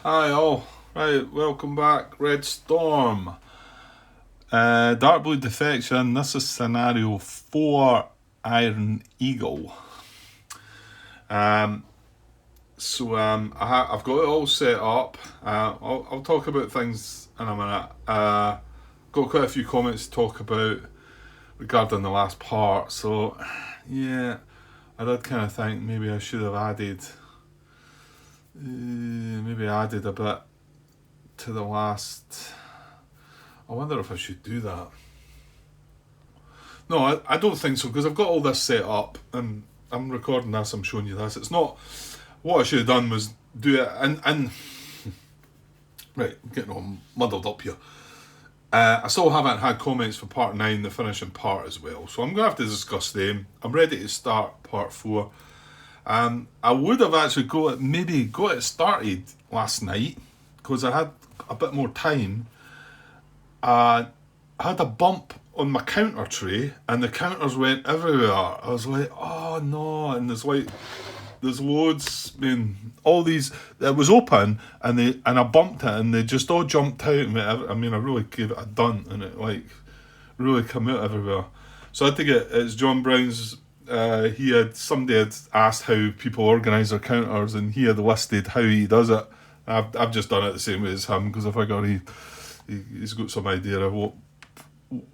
Hi all. Right, welcome back. Red Storm. Dark Blue Defection. This is scenario 4 Iron Eagle. Um, I've got it all set up. I'll talk about things in a minute. Got quite a few comments to talk about regarding the last part. So, yeah, I did kind of think maybe I should have added a bit to the last. I wonder if I should do that. No, I don't think so because I've got all this set up and I'm recording this. I'm showing you this. It's not what I should have done was do it and right. I'm getting all muddled up here. I still haven't had comments for part 9, the finishing part as well. So I'm gonna have to discuss them. I'm ready to start part 4. I would have actually got it started last night because I had a bit more time. I had a bump on my counter tray and the counters went everywhere. I was like, oh no, and there's loads. I mean, all these. It was open and I bumped it and they just all jumped out of me. I mean, I really gave it a dunt and it like really come out everywhere. So I had to get it's John Brown's. Somebody had asked how people organise their counters and he had listed how he does it. I've just done it the same way as him because I figure he's got some idea of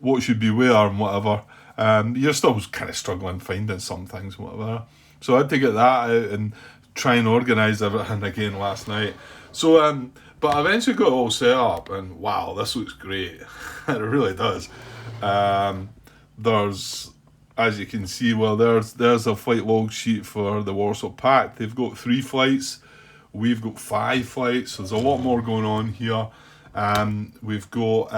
what should be where and whatever. You're still kind of struggling finding some things, whatever. So I had to get that out and try and organise everything again last night. So, but I eventually got it all set up, and wow, this looks great. It really does. There's, as you can see, there's a flight log sheet for the Warsaw Pact. They've got 3 flights. We've got 5 flights. So there's a lot more going on here. We've got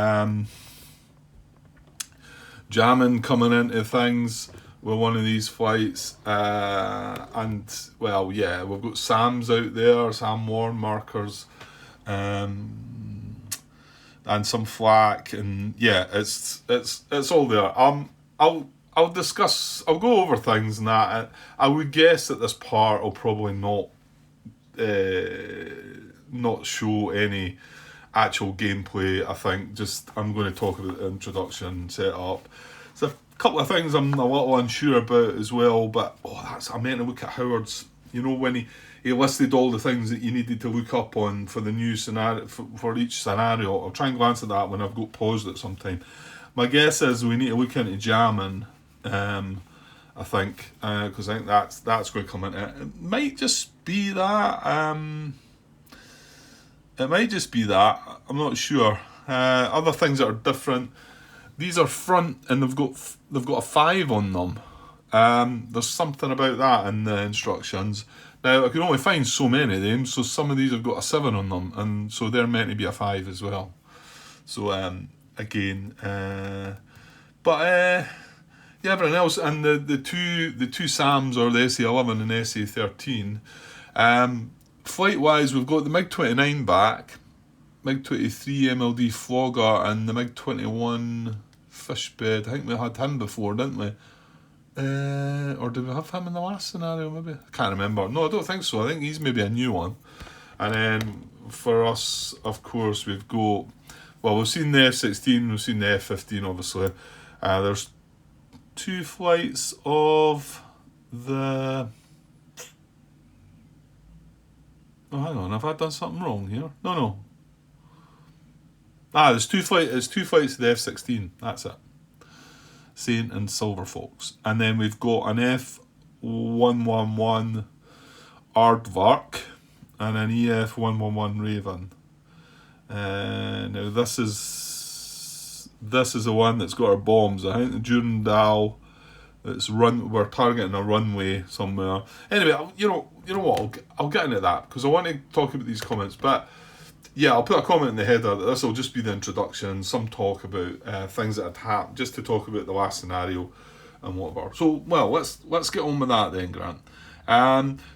jamming coming into things with one of these flights, and well, yeah, we've got SAMs out there, SAM warn markers, and some flak, and yeah, it's all there. I'll go over things and that. I would guess that this part will probably not show any actual gameplay. I think just I'm going to talk about the introduction setup. There's a couple of things I'm a little unsure about as well, but I meant to look at Howard's. You know, when he listed all the things that you needed to look up on for the new scenario for each scenario. I'll try and glance at that when I've got paused at some time. My guess is we need to look into jamming. I think because I think that's going to come into it. It might just be that. It might just be that. I'm not sure. Other things that are different. These are front and they've got a 5 on them. There's something about that in the instructions. Now I can only find so many of them, so some of these have got a 7 on them, and so they're meant to be a 5 as well. So again, but yeah, everything else and the two SAMs or the SA11 and SA13. Flight wise, we've got the MiG-29 back, MiG-23 MLD Flogger, and the MiG-21 Fishbed. I think we had him before, didn't we? Or did we have him in the last scenario? Maybe I can't remember. No, I don't think so. I think he's maybe a new one. And then for us, of course, we've got. Well, we've seen the F-16, we've seen the F-15, obviously. There's 2 flights of the. Oh, hang on, have I done something wrong here? No. There's 2 flights. It's 2 flights of the F-16. That's it. Saint and Silver Fox, and then we've got an F111 Aardvark and an EF111 Raven. Now this is the one that's got our bombs. I think the Durandal. We're targeting a runway somewhere. Anyway, you know what? I'll get into that because I want to talk about these comments. But yeah, I'll put a comment in the header that this will just be the introduction, some talk about things that had happened, just to talk about the last scenario and whatever. So, well, let's get on with that then, Grant.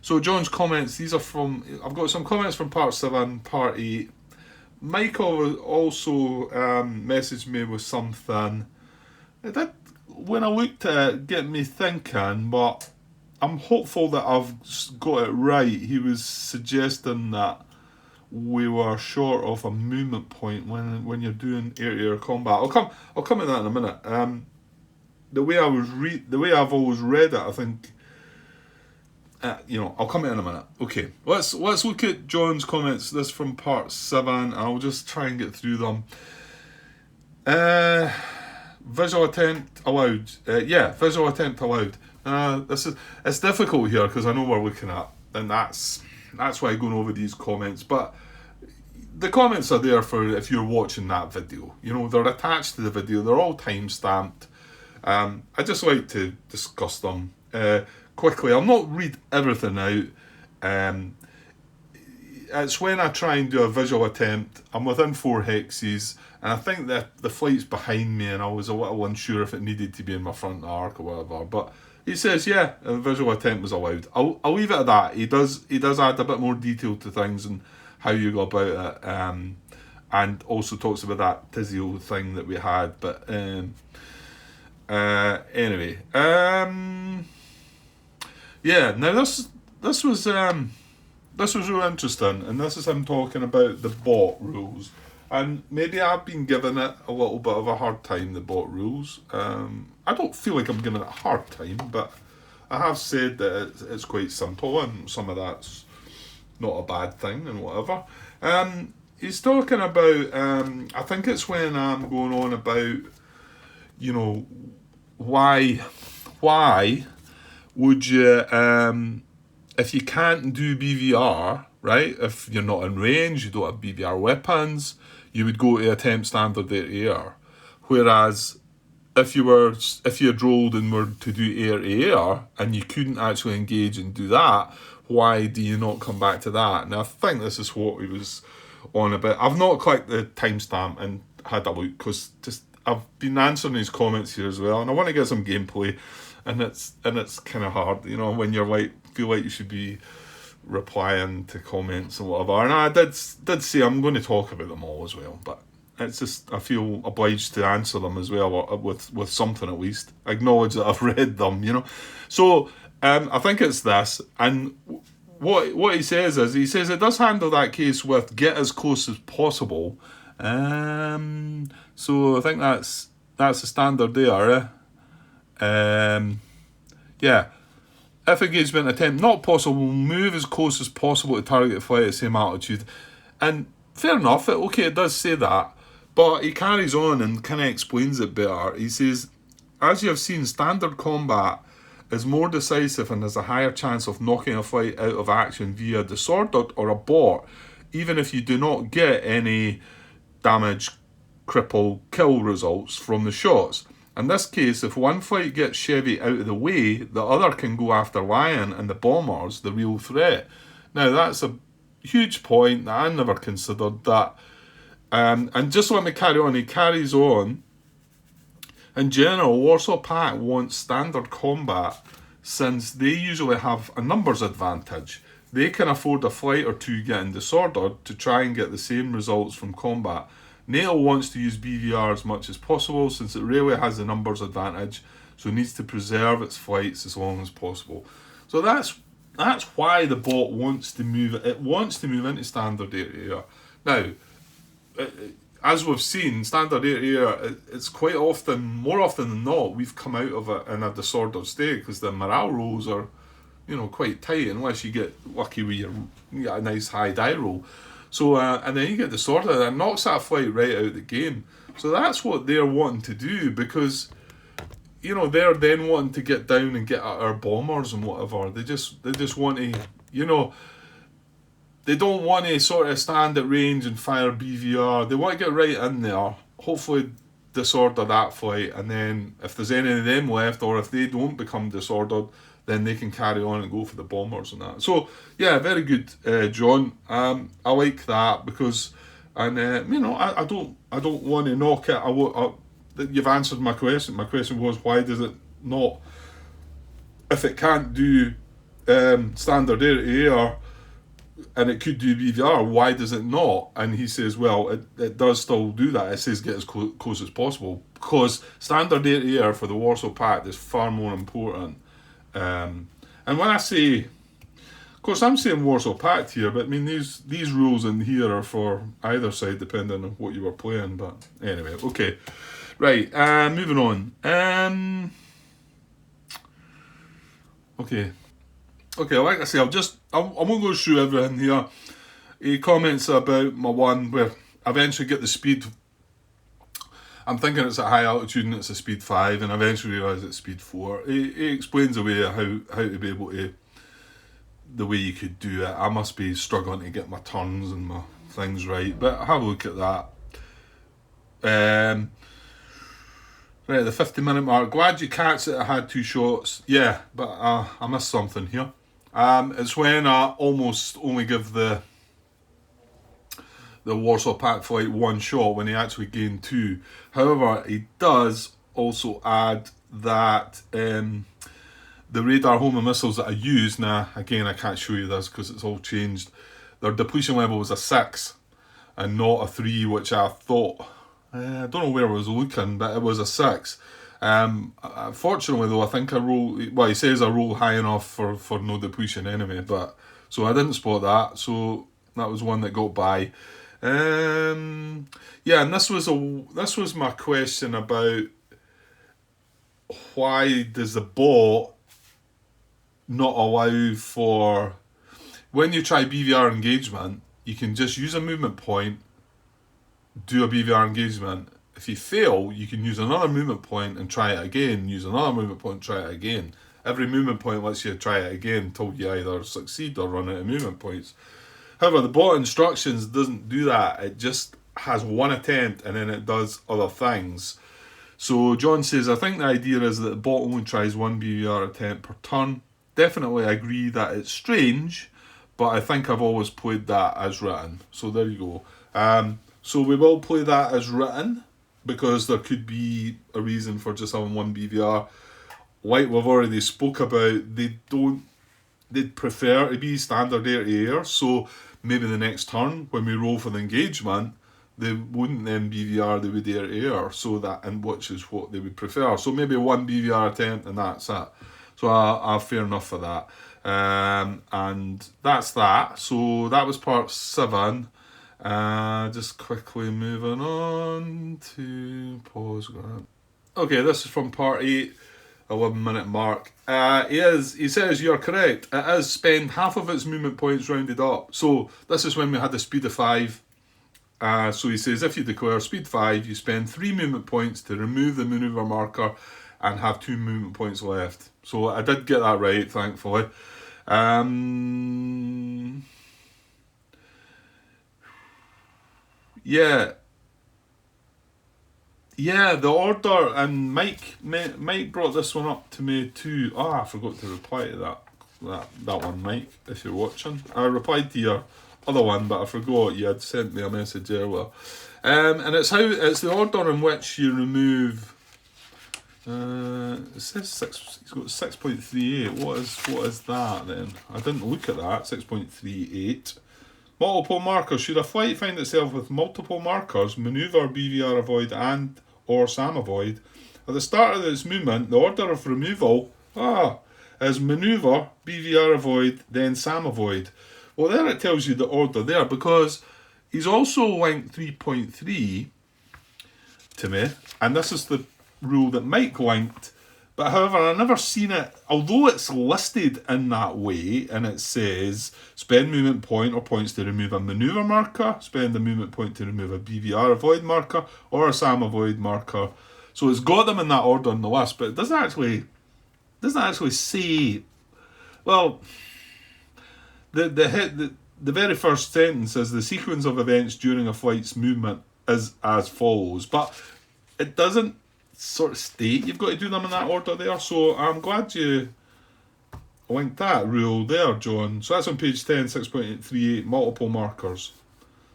So John's comments. These are from. I've got some comments from part 7, part 8. Michael also messaged me with something. It did, when I looked at it, get me thinking, but I'm hopeful that I've got it right. He was suggesting that we were short of a movement point when you're doing air-to-air combat. I'll come to that in a minute. The way I've always read it, I think. I'll come to it in a minute. Okay, let's look at John's comments. This from part 7. I'll just try and get through them. Visual attempt allowed. Visual attempt allowed. It's difficult here because I know we're looking at, and that's why I'm going over these comments. But the comments are there for if you're watching that video. They're attached to the video. They're all time stamped. I just like to discuss them quickly. I'll not read everything out. It's when I try and do a visual attempt, I'm within 4 hexes, and I think that the flight's behind me, and I was a little unsure if it needed to be in my front arc or whatever. But he says, yeah, a visual attempt was allowed. I'll leave it at that. He does add a bit more detail to things and how you go about it, and also talks about that Tizio thing that we had. But anyway, yeah. Now this was really interesting, and this is him talking about the bot rules. And maybe I've been giving it a little bit of a hard time, the bot rules. I don't feel like I'm giving it a hard time, but I have said that it's quite simple, and some of that's not a bad thing and whatever. He's talking about, I think it's when I'm going on about, why would you, if you can't do BVR, right, if you're not in range, you don't have BVR weapons, you would go to attempt standard air-to-air. Whereas if you had rolled and were to do air-to-air and you couldn't actually engage and do that, why do you not come back to that? And I think this is what he was on about. I've not clicked the timestamp and had a look because I've been answering his comments here as well, and I want to get some gameplay, and it's kind of hard, when you're feel like you should be replying to comments and whatever. And I did say I'm going to talk about them all as well, but it's just I feel obliged to answer them as well with something at least. Acknowledge that I've read them, So I think it's this, and what he says is it does handle that case with get as close as possible. So I think that's the standard there. Yeah. If engagement attempt not possible, move as close as possible to target flight at the same altitude. And fair enough, it does say that. But he carries on and kind of explains it better. He says, as you have seen, standard combat is more decisive and has a higher chance of knocking a flight out of action via disordered or abort, even if you do not get any damage, cripple, kill results from the shots. In this case, if one flight gets Chevy out of the way, the other can go after Lion and the bombers, the real threat. Now, that's a huge point that I never considered that. And just let me carry on. He carries on. In general, Warsaw Pact wants standard combat since they usually have a numbers advantage. They can afford a flight or two getting disordered to try and get the same results from combat. NATO wants to use BVR as much as possible since it rarely has the numbers advantage, so it needs to preserve its flights as long as possible. So that's why the bot wants to move. It wants to move into standard air-to-air. Now, as we've seen, standard air-to-air, it's quite often, more often than not, we've come out of it in a disordered state because the morale rolls are, quite tight unless you get lucky with you get a nice high die roll. So, and then you get disordered and it knocks that flight right out of the game. So that's what they're wanting to do because, they're then wanting to get down and get at our bombers and whatever. They just want to, they don't want to sort of stand at range and fire BVR. They want to get right in there, hopefully disorder that flight, and then if there's any of them left or if they don't become disordered, then they can carry on and go for the bombers and that. So, yeah, very good, John. I like that because, and I don't want to knock it. You've answered my question. My question was, why does it not, if it can't do standard air-to-air and it could do BVR, why does it not? And he says, well, it does still do that. It says get as close as possible because standard air-to-air for the Warsaw Pact is far more important. And when I say Of course, I'm saying Warsaw Pact here, but I mean these rules in here are for either side depending on what you were playing. But anyway, okay, right. Moving on. Okay. Like I say, I won't go through everything here. He comments about my one where I eventually get the speed. I'm thinking it's at high altitude and it's a speed 5, and I eventually realise it's speed 4. He explains away how to be able to, the way you could do it. I must be struggling to get my turns and my things right, but have a look at that. Right, the 50-minute mark. Glad you catch it. I had 2 shots. Yeah, but I missed something here. It's when I almost only give the Warsaw Pact flight 1 shot when he actually gained 2. However, he does also add that the radar homing missiles that I use, now again I can't show you this because it's all changed, their depletion level was a 6 and not a 3, which I thought, I don't know where I was looking, but it was a 6. Fortunately though, I think I roll, well, he says I roll high enough for no depletion anyway, but so I didn't spot that, so that was one that got by. Yeah, and this was my question about why does the bot not allow for, when you try BVR engagement, you can just use a movement point, do a BVR engagement. If you fail, you can use another movement point and try it again, use another movement point, try it again. Every movement point lets you try it again until you either succeed or run out of movement points. However, the bot instructions doesn't do that. It just has one attempt and then it does other things. So John says, I think the idea is that the bot only tries 1 BVR attempt per turn. Definitely agree that it's strange, but I think I've always played that as written. So there you go. So we will play that as written because there could be a reason for just having 1 BVR. Like we've already spoke about, they'd prefer to be standard air-to-air, so maybe the next turn when we roll for the engagement, they wouldn't then BVR, they would air-to-air, so that, and which is what they would prefer. So maybe 1 BVR attempt and that's it. So I'll fair enough for that. And that's that. So that was part 7. Just quickly moving on to pause grab. Okay, this is from part 8. 11-minute mark. He says you're correct. It is spend half of its movement points rounded up. So this is when we had the speed of 5. So he says if you declare speed 5, you spend 3 movement points to remove the maneuver marker and have 2 movement points left. So I did get that right, thankfully. Yeah, the order, and Mike brought this one up to me too. I forgot to reply to that one, Mike, if you're watching. I replied to your other one, but I forgot you had sent me a message earlier. And it's the order in which you remove. It says 6. He's got 6.38. What is that then? I didn't look at that. 6.38. Multiple markers. Should a flight find itself with multiple markers, maneuver, BVR avoid, and or SAM avoid, at the start of its movement, the order of removal is maneuver, BVR avoid, then SAM avoid. Well, there it tells you the order there, because he's also linked 3.3 to me, and this is the rule that Mike linked. But however, I've never seen it, although it's listed in that way, and it says spend movement point or points to remove a maneuver marker, spend a movement point to remove a BVR avoid marker, or a SAM avoid marker. So it's got them in that order on the list, but it doesn't actually say. Well, the very first sentence is the sequence of events during a flight's movement is as follows, but it doesn't sort of state you've got to do them in that order there. So I'm glad you linked that rule there, John. So that's on page 10, 6.38, multiple markers.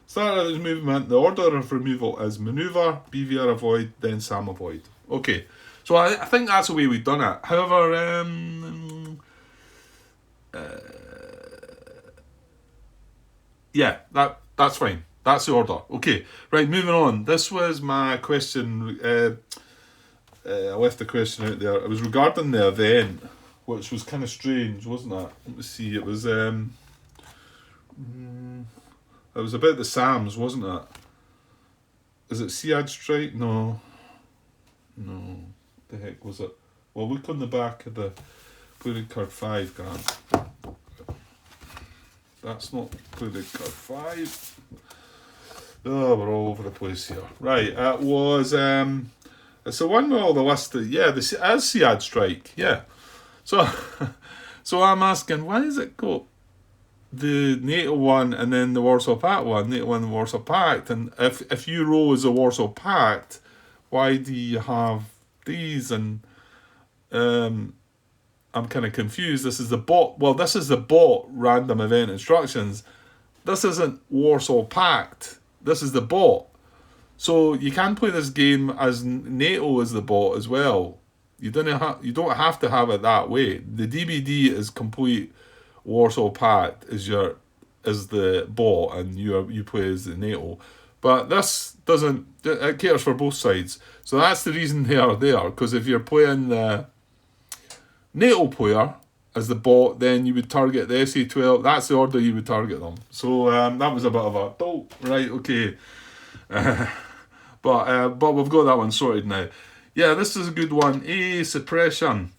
Start of this movement, the order of removal is maneuver, BVR avoid, then SAM avoid. Okay, so I think that's the way we've done it. However, yeah, that's fine. That's the order. Okay, right, moving on. This was my question. I left the question out there. It was regarding the event. which was kind of strange, wasn't it? Let me see. It was about the SAMs, wasn't it? Is it SEAD strike? No. The heck was it? Well, look on the back of the playing card 5, Grant. That's not playing card 5. Oh, we're all over the place here. Right, it was it's the one with all the list of, yeah, this is SEAD strike, yeah. So I'm asking, why does it go the NATO one and then the Warsaw Pact one, NATO one and the Warsaw Pact? And if you roll as a Warsaw Pact, why do you have these? And I'm kind of confused. This is the bot. Well, this is the bot random event instructions. This isn't Warsaw Pact. This is the bot. So you can play this game as NATO as the bot as well. You don't have to have it that way. The DBD is complete Warsaw Pact is the bot, and you play as the NATO. But this doesn't. It caters for both sides. So that's the reason they are there. Because if you're playing the NATO player as the bot, then you would target the SA12. That's the order you would target them. So that was a bit of a right, okay. But we've got that one sorted now. Yeah, this is a good one. AA suppression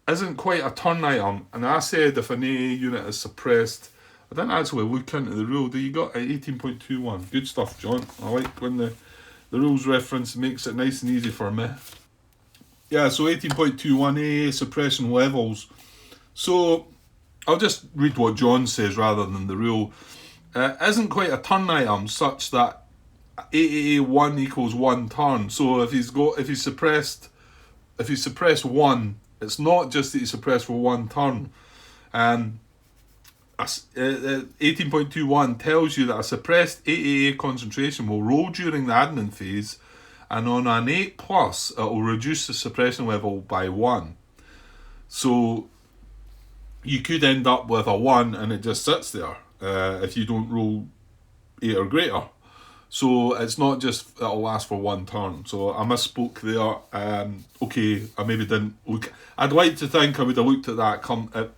isn't quite a turn item, and I said if an AA unit is suppressed, I didn't actually look into the rule. Do you got 18.21? Good stuff, John. I like when the rules reference makes it nice and easy for me. Yeah, so 18.21 AA suppression levels. So I'll just read what John says rather than the rule. Isn't quite a turn item such that AA1 equals 1 turn. So if he's suppressed 1, it's not just that he's suppressed for 1 turn. 18.21 tells you that a suppressed AAA concentration will roll during the admin phase, and on an 8+, it will reduce the suppression level by 1. So you could end up with a 1 and it just sits there if you don't roll 8 or greater. So it's not just it'll last for 1 turn. So I misspoke there. Okay, I maybe didn't look. I'd like to think I would have looked at that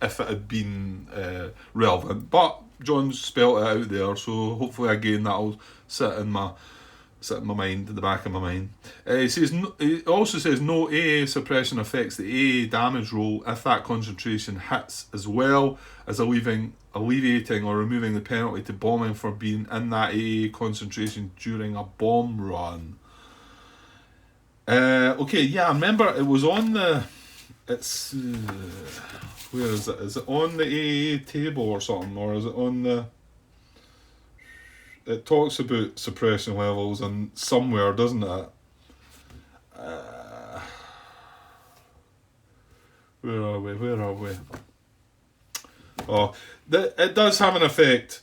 if it had been relevant. But John spelled it out there, so hopefully again that'll sit in my mind, in the back of my mind. It also says no AA suppression affects the AA damage roll if that concentration hits, as well as alleviating or removing the penalty to bombing for being in that AA concentration during a bomb run. Okay, yeah, I remember it was on the. It's where is it? Is it on the AA table or something, or is it on the? It talks about suppression levels and somewhere, doesn't it? Where are we? Oh, it does have an effect.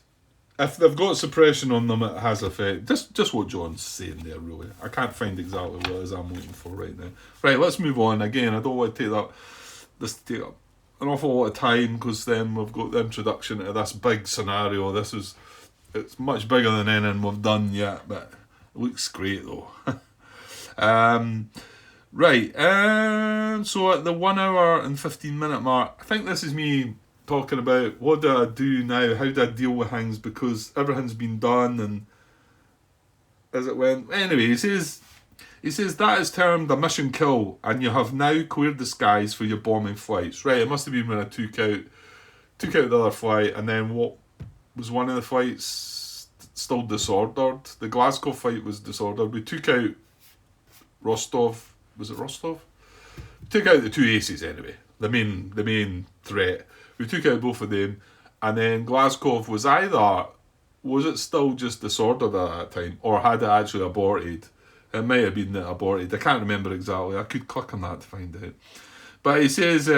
If they've got suppression on them, it has effect. Just what John's saying there, really. I can't find exactly what it is I'm looking for right now. Right, let's move on. Again, I don't want to take an awful lot of time, because then we've got the introduction to this big scenario. It's much bigger than anything we've done yet, but it looks great though. Right, so at the 1 hour and 15 minute mark, I think this is me talking about what do I do now, how do I deal with things, because everything's been done and as it went. Anyway, he says that is termed a mission kill, and you have now cleared the skies for your bombing flights. Right, it must have been when I took out the other flight, and then what was one of the flights still disordered? The Glasgow flight was disordered. We took out Rostov. Was it Rostov? We took out the 2 aces anyway. The main threat. We took out both of them, and then Glasgow was it still just disordered at that time, or had it actually aborted? It might have been that aborted. I can't remember exactly. I could click on that to find out. But he says,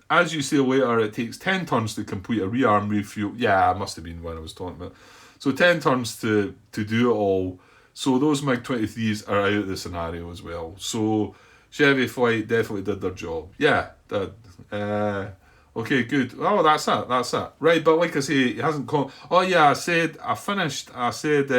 as you say later, it takes 10 turns to complete a rearm refuel. Yeah, it must have been when I was talking about. So 10 turns to do it all. So those MiG-23s are out of the scenario as well. So Chevy flight definitely did their job. Yeah, did. Okay, good. Oh, that's it. Right, but like I say, he hasn't called. Oh yeah, I finished. I said,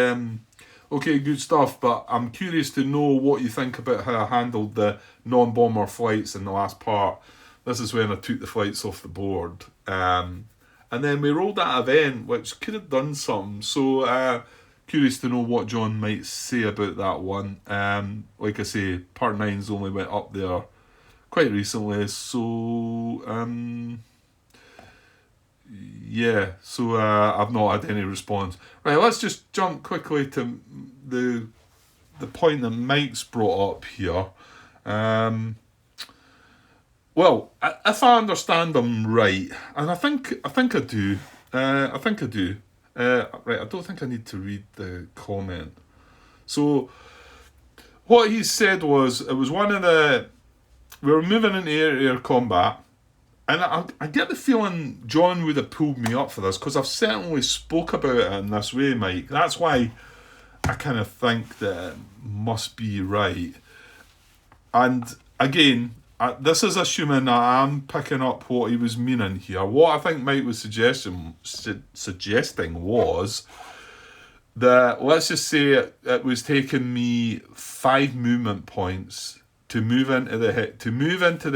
okay, good stuff, but I'm curious to know what you think about how I handled the non-bomber flights in the last part. This is when I took the flights off the board. And then we rolled that event, which could have done something. So curious to know what John might say about that one. Like I say, Part 9's only went up there quite recently. So yeah, so I've not had any response. Right, let's just jump quickly to the point that Mike's brought up here. Well, if I understand him right, and I think I do. Right, I don't think I need to read the comment. So, what he said was, it was one of we were moving into air-to-air combat, and I get the feeling John would have pulled me up for this, because I've certainly spoke about it in this way, Mike. That's why I kind of think that it must be right. And again, this is assuming that I'm picking up what he was meaning here. What I think Mike was suggesting was that, let's just say it was taking me 5 movement points to move into the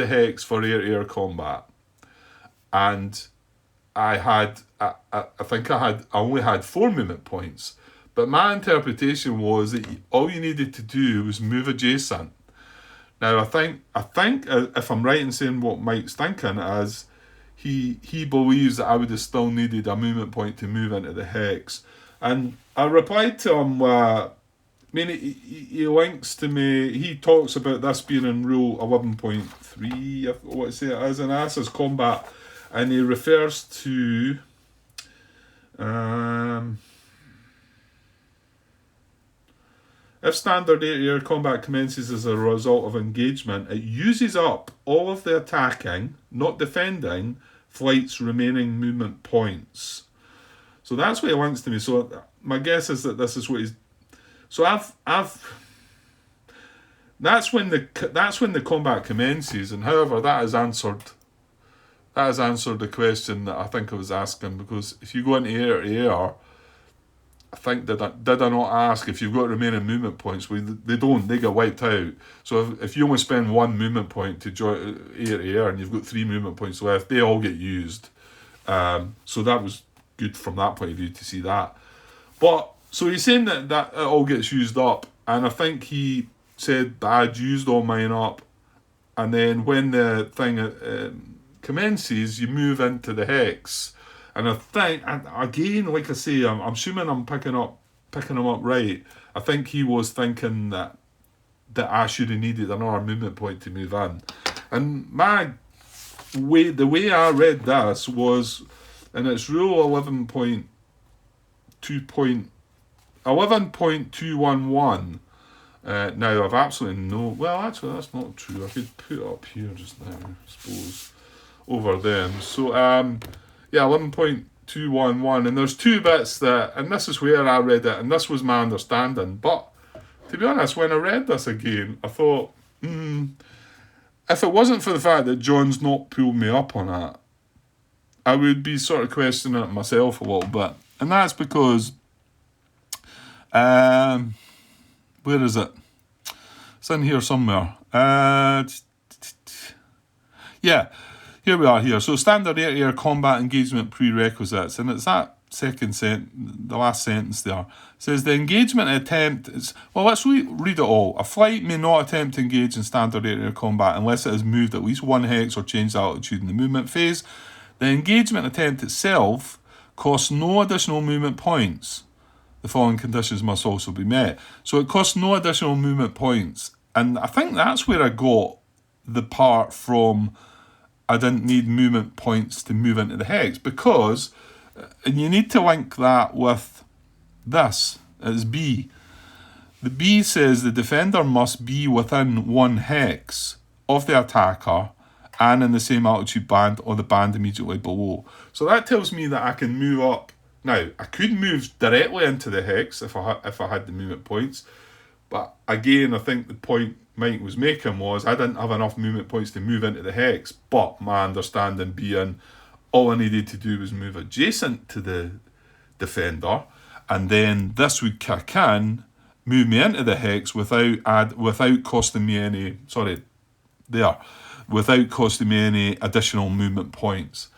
hex for air-to-air combat, and I only had 4 movement points. But my interpretation was that all you needed to do was move adjacent. Now, I think if I'm right in saying what Mike's thinking is, he believes that I would have still needed a movement point to move into the hex. And I replied to him, he links to me, he talks about this being in Rule 11.3, I want to say it is, and that's as combat, and he refers to... If standard air-to-air combat commences as a result of engagement, it uses up all of the attacking, not defending, flight's remaining movement points. So that's what he links to me. So my guess is that this is what he's... So that's when the combat commences, and however that has answered the question that I think I was asking, because if you go into air-to-air, I think, did I not ask if you've got remaining movement points? Well, they don't, they get wiped out. So if you only spend 1 movement point to join air-to-air and you've got 3 movement points left, they all get used. So that was good from that point of view to see that. But, so he's saying that it all gets used up, and I think he said that I'd used all mine up, and then when the thing commences, you move into the hex. And I think, and again, like I say, I'm assuming I'm picking him up right. I think he was thinking that I should have needed another movement point to move in. And the way I read this was, and it's Rule 11.211. Now I've absolutely well, actually that's not true. I could put it up here just now, I suppose, over them. So yeah, 11.211, and there's 2 bits that, and this is where I read it, and this was my understanding. But to be honest, when I read this again, I thought, if it wasn't for the fact that John's not pulled me up on it, I would be sort of questioning it myself a little bit. And that's because, where is it? It's in here somewhere. Yeah. Here we are here. So standard air-to-air combat engagement prerequisites, and it's that the last sentence there. It says the engagement attempt is, well, let's read it all. A flight may not attempt to engage in standard air-to-air combat unless it has moved at least 1 hex or changed altitude in the movement phase. The engagement attempt itself costs no additional movement points. The following conditions must also be met. So it costs no additional movement points. And I think that's where I got the part from I didn't need movement points to move into the hex, because, and you need to link that with this, as B. The B says the defender must be within 1 hex of the attacker and in the same altitude band or the band immediately below. So that tells me that I can move up. Now, I could move directly into the hex if I had the movement points, but again, I think the point Mike was making was I didn't have enough movement points to move into the hex, but my understanding being all I needed to do was move adjacent to the defender, and then this would kick in, move me into the hex without costing me any, without costing me any additional movement points.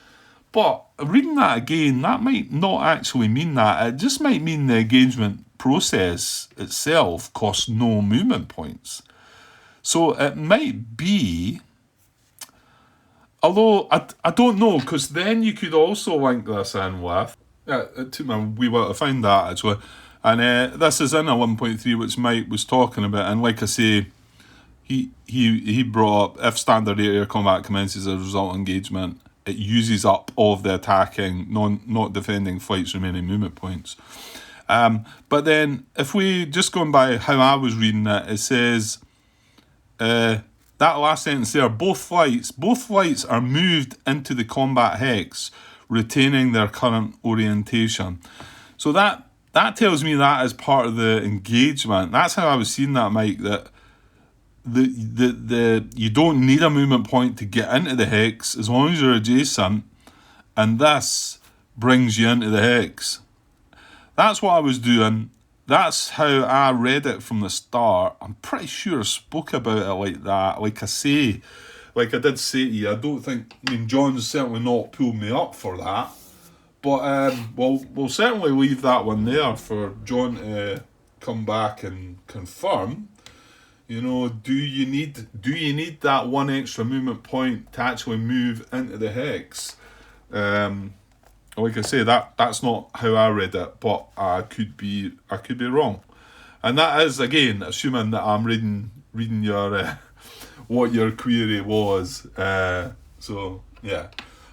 But reading that again, that might not actually mean that. It just might mean the engagement process itself costs no movement points. So it might be, although I don't know, because then you could also link this in with, it took me a wee while to find that actually, and this is in a 1.3 which Mike was talking about, and like I say, he brought up, if standard air combat commences as a result of engagement, it uses up all of the attacking, not defending flight's remaining movement points. But then, if we just going by how I was reading it, it says, that last sentence there, both flights are moved into the combat hex, retaining their current orientation. So that tells me that is part of the engagement. That's how I was seeing that, Mike, that the you don't need a movement point to get into the hex as long as you're adjacent, and this brings you into the hex. That's what I was doing. That's how I read it from the start. I'm pretty sure I spoke about it like that. Like I did say to you, I don't think, John's certainly not pulled me up for that. But we'll certainly leave that one there for John to come back and confirm. Do you need that one extra movement point to actually move into the hex? Like I say, that's not how I read it, but I could be wrong, and that is again assuming that I'm reading your what your query was. So yeah,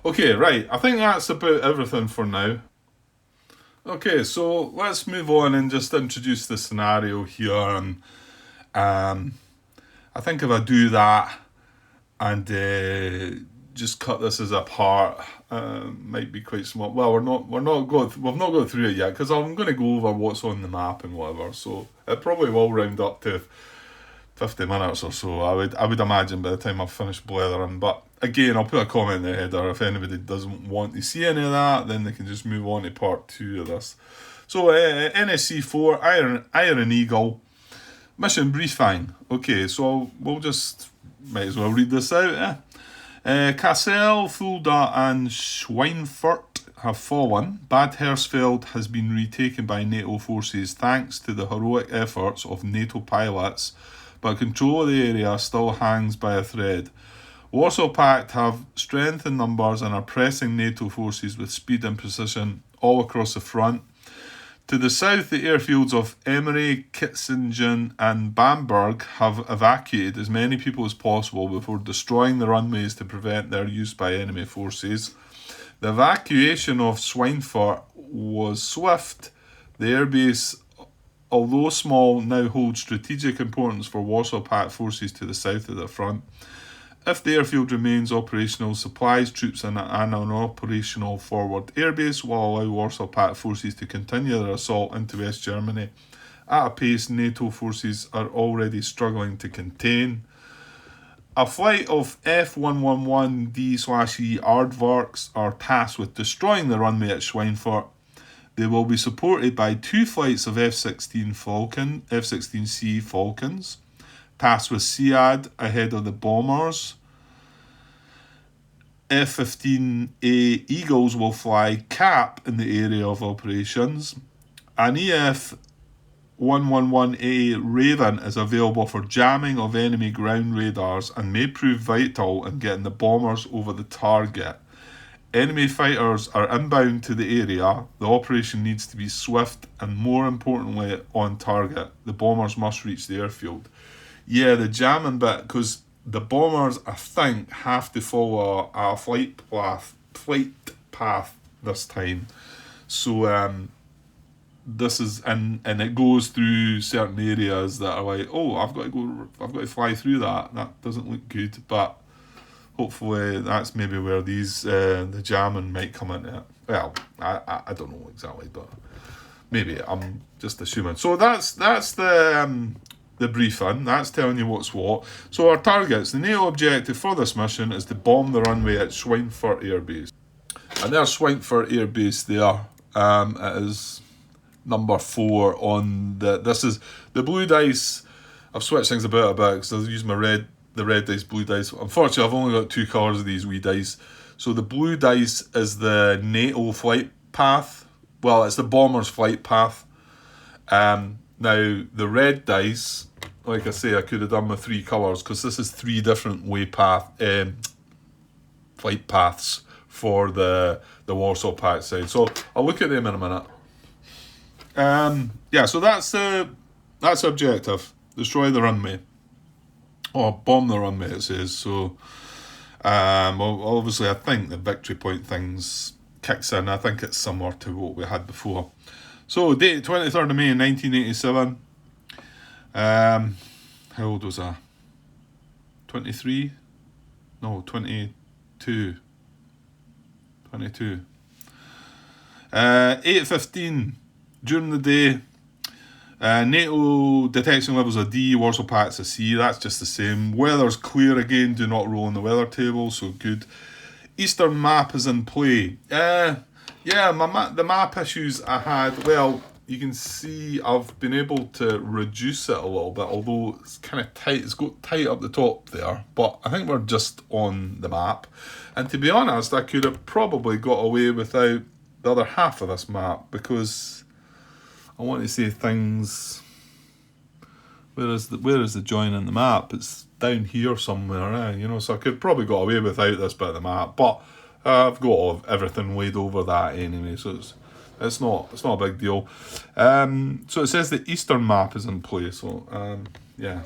okay, right. I think that's about everything for now. Okay, so let's move on and just introduce the scenario here, and I think if I do that and just cut this as a part, might be quite small. Well, we've not gone through it yet, because I'm going to go over what's on the map and whatever. So it probably will round up to 50 minutes or so. I would imagine by the time I've finished blathering. But again, I'll put a comment in the header. If anybody doesn't want to see any of that, then they can just move on to part 2 of this. So NSC4 Iron Eagle mission briefing. Okay, so might as well read this out. Kassel, Fulda and Schweinfurt have fallen. Bad Hersfeld has been retaken by NATO forces thanks to the heroic efforts of NATO pilots, but control of the area still hangs by a thread. Warsaw Pact have strength in numbers and are pressing NATO forces with speed and precision all across the front. To the south, the airfields of Emery, Kitzingen and Bamberg have evacuated as many people as possible before destroying the runways to prevent their use by enemy forces. The evacuation of Schweinfurt was swift. The airbase, although small, now holds strategic importance for Warsaw Pact forces to the south of the front. If the airfield remains operational, supplies, troops and an operational forward airbase will allow Warsaw Pact forces to continue their assault into West Germany at a pace NATO forces are already struggling to contain. A flight of F-111D/E Aardvarks are tasked with destroying the runway at Schweinfurt. They will be supported by 2 flights of F-16C Falcons, tasked with SEAD ahead of the bombers. F-15A Eagles will fly CAP in the area of operations. An EF-111A Raven is available for jamming of enemy ground radars and may prove vital in getting the bombers over the target. Enemy fighters are inbound to the area. The operation needs to be swift and, more importantly, on target. The bombers must reach the airfield. Yeah, the jamming bit, because the bombers, I think, have to follow a flight path this time. So this is, and it goes through certain areas that are like, oh, I've got to fly through that. That doesn't look good, but hopefully that's maybe where the jamming might come into it. Well, I don't know exactly, but maybe I'm just assuming. So that's the briefing. That's telling you what's what. So our targets, the NATO objective for this mission is to bomb the runway at Schweinfurt Air Base. And there's Schweinfurt Air Base there. It is number 4 on this is the blue dice. I've switched things about a bit because I've used my red the red dice, blue dice. Unfortunately, I've only got 2 colours of these wee dice. So the blue dice is the NATO flight path. Well, it's the bomber's flight path. Now, the red dice, like I say, I could have done with 3 colours because this is 3 different flight paths for the Warsaw Pact side. So I'll look at them in a minute. Yeah, so that's the objective. Destroy the runway. Or bomb the runway, it says. So, obviously, I think the victory point things kicks in. I think it's similar to what we had before. So, date 23rd of May 1987. How old was I? 23? No, 22. 22. 8:15 during the day. NATO detection levels are D, Warsaw Pact's a C, that's just the same. Weather's clear again, do not roll in the weather table, so good. Eastern map is in play. Yeah, the map issues I had, well, you can see I've been able to reduce it a little bit, although it's kind of tight, it's got tight up the top there, but I think we're just on the map. And to be honest, I could have probably got away without the other half of this map, because I want to say things. Where is the join in the map? It's down here somewhere, so I could probably got away without this bit of the map, but I've got everything laid over that anyway, so it's not a big deal. So it says the eastern map is in play, so yeah,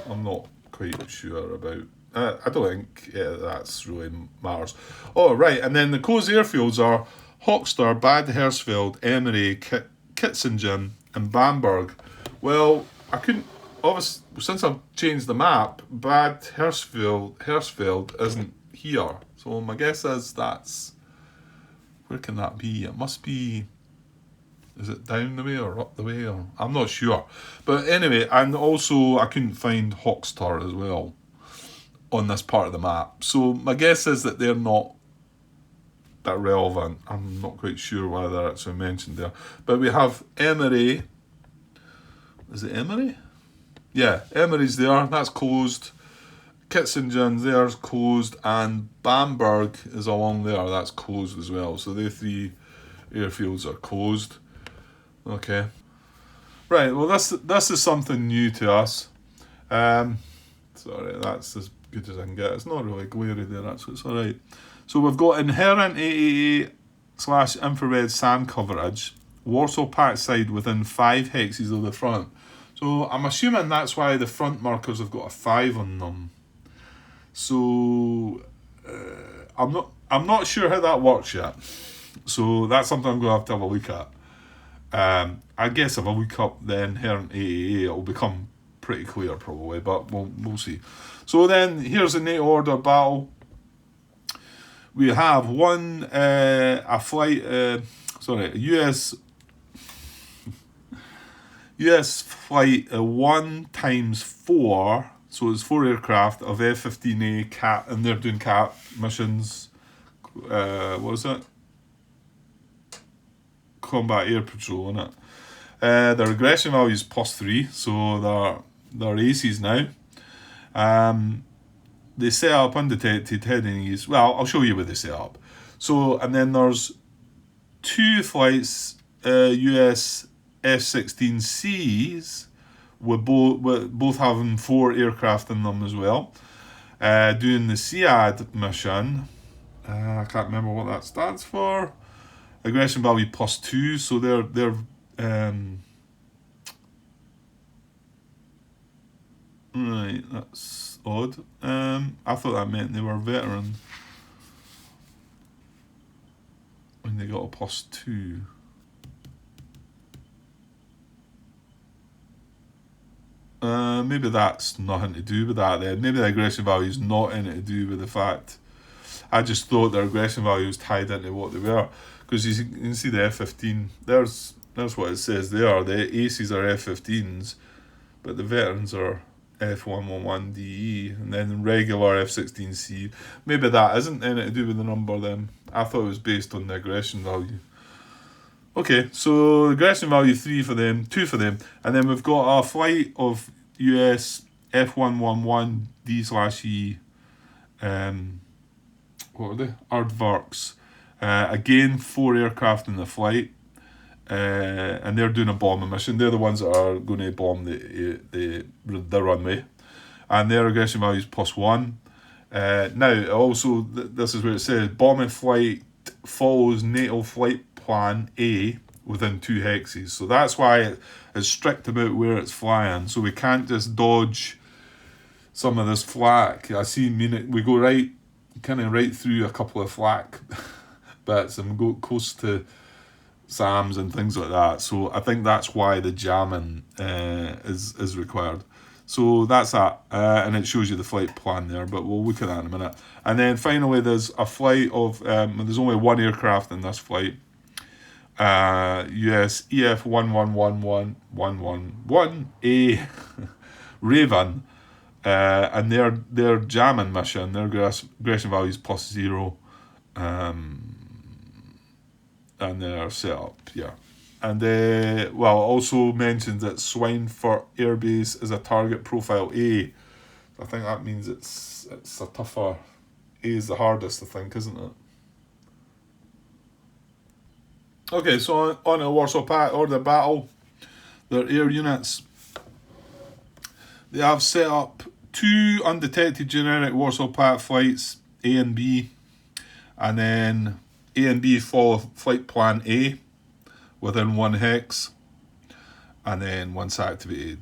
I'm not quite sure about. I don't think that's really matters. Oh right, and then the closed airfields are Hochster, Bad Hersfeld, Emery, Kitzingen and Bamberg. Well, I couldn't, obviously, since I've changed the map, Bad Hersfeld isn't here. So my guess is where can that be? It must be, is it down the way or up the way? Or I'm not sure. But anyway, and also I couldn't find Hochster as well on this part of the map. So my guess is that they're not that relevant. I'm not quite sure why they're actually mentioned there. But we have Emery. Is it Emery? Yeah, Emery's there. That's closed. Kitzingen's there's closed, and Bamberg is along there. That's closed as well. So the 3 airfields are closed. Okay. Right. Well, this is something new to us. Sorry, that's as good as I can get. It's not really glary there. Actually, it's all right. So we've got inherent AAA/infrared SAN coverage, Warsaw Pact side within 5 hexes of the front. So I'm assuming that's why the front markers have got a 5 on them. So I'm not sure how that works yet. So that's something I'm going to have a look at. I guess if I look up the inherent AAA, it'll become pretty clear probably, but we'll see. So then here's the NATO order battle. We have a US flight 1x4, so it's 4 aircraft of F-15A CAT, and they're doing CAT missions. What was it? Combat Air Patrol, innit? Their aggression value is +3, so they're aces now. They set up undetected heading east. Well, I'll show you where they set up. So, and then there's 2 flights, US F-16Cs, with both having 4 aircraft in them as well. Doing the SEAD mission. I can't remember what that stands for. Aggression value +2, so they're right, that's odd. I thought that meant they were veteran when they got a +2. Maybe that's nothing to do with that then. Maybe the aggression value is not anything to do with the fact. I just thought their aggression value was tied into what they were. Because you can see the F-15, there's what it says there. The aces are F-15s, but the veterans are F111DE, and then regular F-16C. Maybe that isn't anything to do with the number then. I thought it was based on the aggression value. Okay, so aggression value 3 for them, 2 for them, and then we've got a flight of US F111 D/E, what are they? Aardvarks. Again, 4 aircraft in the flight, and they're doing a bombing mission. They're the ones that are going to bomb the runway, and their aggression value is +1. Now, also, this is where it says bombing flight follows NATO Flight Plan A within 2 hexes. So that's why it's strict about where it's flying. So we can't just dodge some of this flak. I see, we go right through a couple of flak bits and go close to SAMs and things like that. So I think that's why the jamming is required. So that's that, and it shows you the flight plan there, but we'll look at that in a minute. And then finally, there's a flight of, there's only 1 aircraft in this flight, US EF1111111A Raven, and their jamming mission, their aggression value is +0, and their setup, yeah. And also mentioned that Swineford Air Base is a target profile A. I think that means it's a tougher. A is the hardest, I think, isn't it? Okay, so on the Warsaw Pact or the battle, their air units, they have set up 2 undetected generic Warsaw Pact flights, A and B, and then A and B follow flight plan A within 1 hex, and then once activated,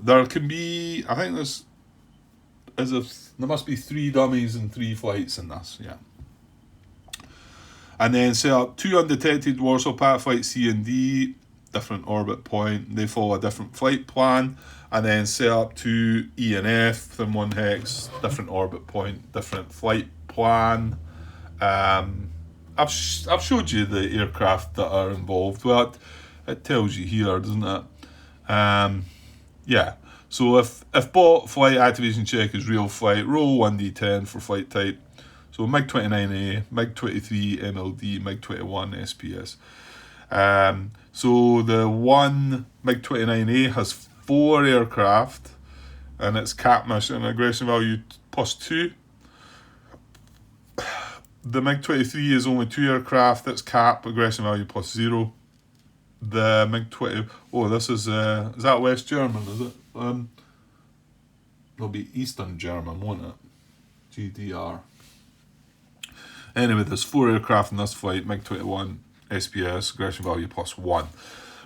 there can be, I think there must be 3 dummies and 3 flights in this, yeah. And then set up 2 undetected Warsaw Pact flights C and D, different orbit point, they follow a different flight plan, and then set up 2 E and F within 1 hex, different orbit point, different flight plan. I've showed you the aircraft that are involved. Well, it tells you here, doesn't it? Yeah. So if bot flight activation check is real flight, roll 1d10 for flight type. So MiG-29A, MiG-23 MLD, MiG-21 SPS. So the one MiG-29A has 4 aircraft, and its cap mission aggression value +2. The MiG-23 is only 2 aircraft, its cap aggression value +0. The MiG-20, this is that West German, is it? It'll be Eastern German, won't it? GDR. Anyway, there's 4 aircraft in this flight, MiG-21 SPS, aggression value +1.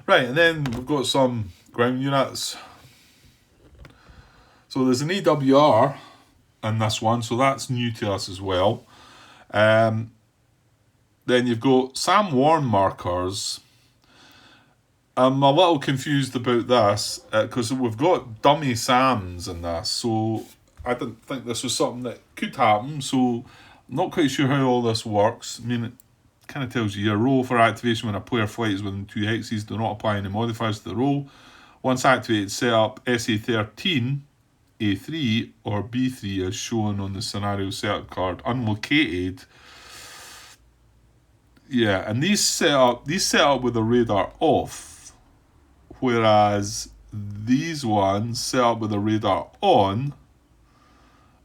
Right, and then we've got some ground units. So there's an AWR in this one, so that's new to us as well. Then you've got SAM warn markers. I'm a little confused about this because we've got dummy SAMs in this, so I didn't think this was something that could happen, so I'm not quite sure how all this works. I mean, it kind of tells you a roll for activation when a player flight is within 2 hexes. Do not apply any modifiers to the roll. Once activated, set up SA13, A3 or B3 as shown on the scenario setup card, unlocated. Yeah, and these set up with the radar off, whereas these ones set up with the radar on.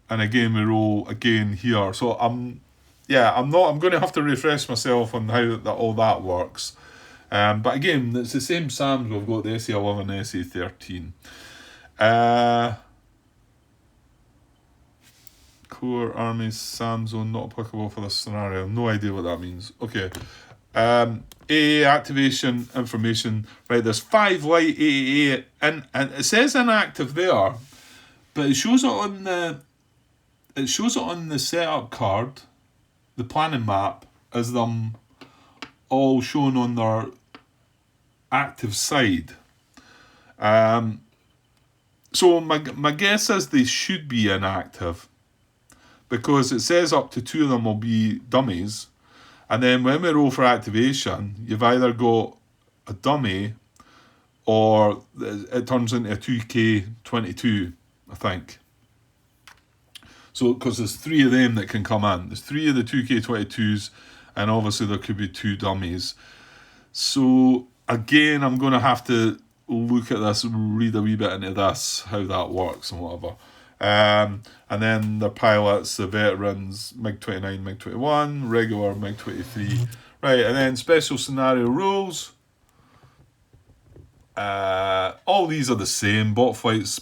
And again, we roll again here. So I'm going to have to refresh myself on how all that works. But again, it's the same SAMs we've got, the SA11 and SA13. Core Army SAM zone not applicable for this scenario. No idea what that means. Okay. AA activation information. Right, there's 5 light AA and it says inactive there, but it shows it on the setup card, the planning map, as them all shown on their active side. So my guess is they should be inactive, because it says up to 2 of them will be dummies, and then when we roll for activation, you've either got a dummy or it turns into a 2K22, I think. So, because there's 3 of them that can come in. There's 3 of the 2K22s, and obviously there could be 2 dummies. So, again, I'm going to have to look at this, read a wee bit into this, how that works and whatever. And then the pilots, the veterans, MiG-29, MiG-21, regular MiG-23. Right, and then special scenario rules. All these are the same. Bot flights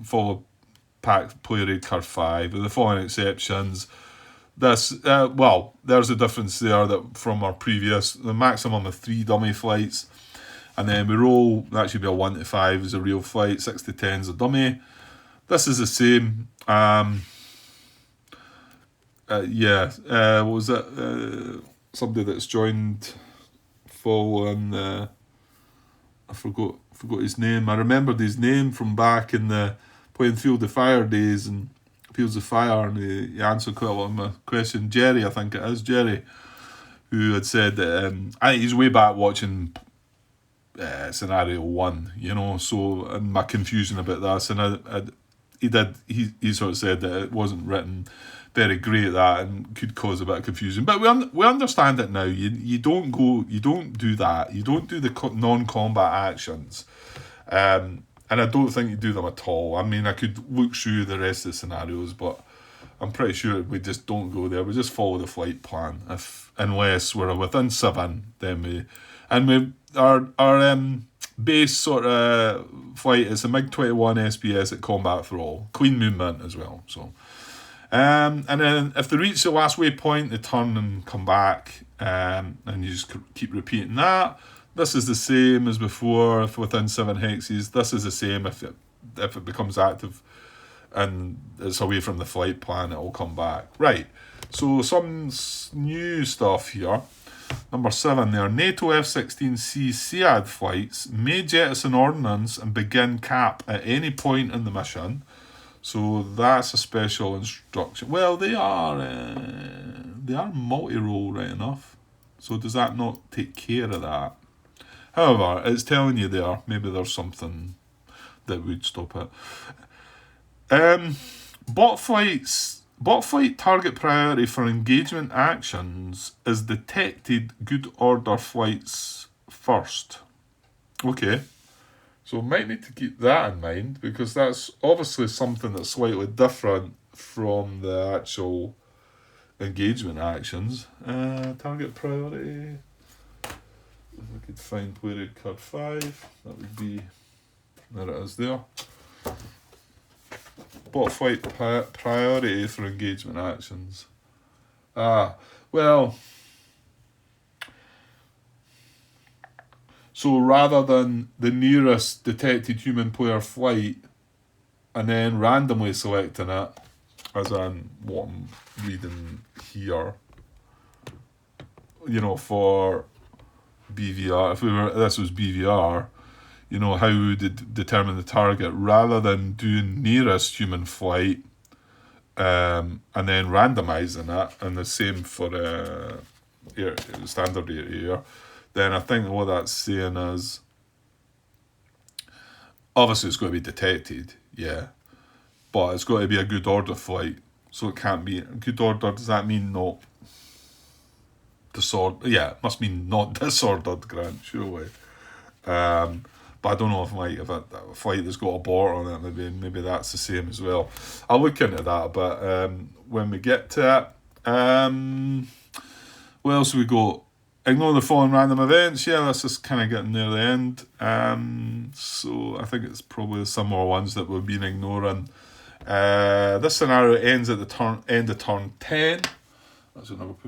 follow pack player rate card 5 with the following exceptions. This there's a difference there that from our previous, the maximum of 3 dummy flights, and then we roll, that should be a 1 to 5 is a real flight, 6 to 10 is a dummy. This is the same. What was it? Somebody that's joined following I forgot his name. I remembered his name from back in the playing Field of Fire days and Fields of Fire, and he answered quite a lot of my question. Jerry, I think it is Jerry, who had said that I think he's way back watching scenario 1, you know. So, and my confusion about this, and he sort of said that it wasn't written very great, that, and could cause a bit of confusion. But we understand it now. You don't do that. You don't do the non-combat actions. And I don't think you do them at all. I mean, I could look through the rest of the scenarios, but I'm pretty sure we just don't go there. We just follow the flight plan. Unless we're within 7, then our base sort of flight is a MiG-21 SBS at combat for all, clean movement as well. So, and then if they reach the last waypoint, they turn and come back, and you just keep repeating that. This is the same as before, if within 7 hexes. This is the same if it becomes active and it's away from the flight plan, it will come back. Right, so some new stuff here. Number 7 there, NATO F-16C SEAD flights may jettison ordnance and begin cap at any point in the mission. So that's a special instruction. Well, they are multi-role, right enough. So does that not take care of that? However, it's telling you there, maybe there's something that would stop it. Bot flight target priority for engagement actions is detected good order flights first. Okay, so might need to keep that in mind, because that's obviously something that's slightly different from the actual engagement actions. Target priority. If I could find player rate card 5, that would be, there it is there. Bot flight priority for engagement actions. Well, so rather than the nearest detected human player flight and then randomly selecting it, as in what I'm reading here, you know, for BVR, if this was BVR, you know, how would it determine the target rather than doing nearest human flight and then randomizing it, and the same for standard air, then I think what that's saying is obviously it's got to be detected, yeah, but it's got to be a good order flight, so it can't be good order. Does that mean not disordered? Yeah, it must mean not disordered, Grant, surely. But I don't know if a flight that's got a abort on it, maybe that's the same as well. I'll look into that, but when we get to it, what else have we got? Ignore the following random events. Yeah, that's just kind of getting near the end. So I think it's probably some more ones that we've been ignoring. This scenario ends at the end of turn 10. That's what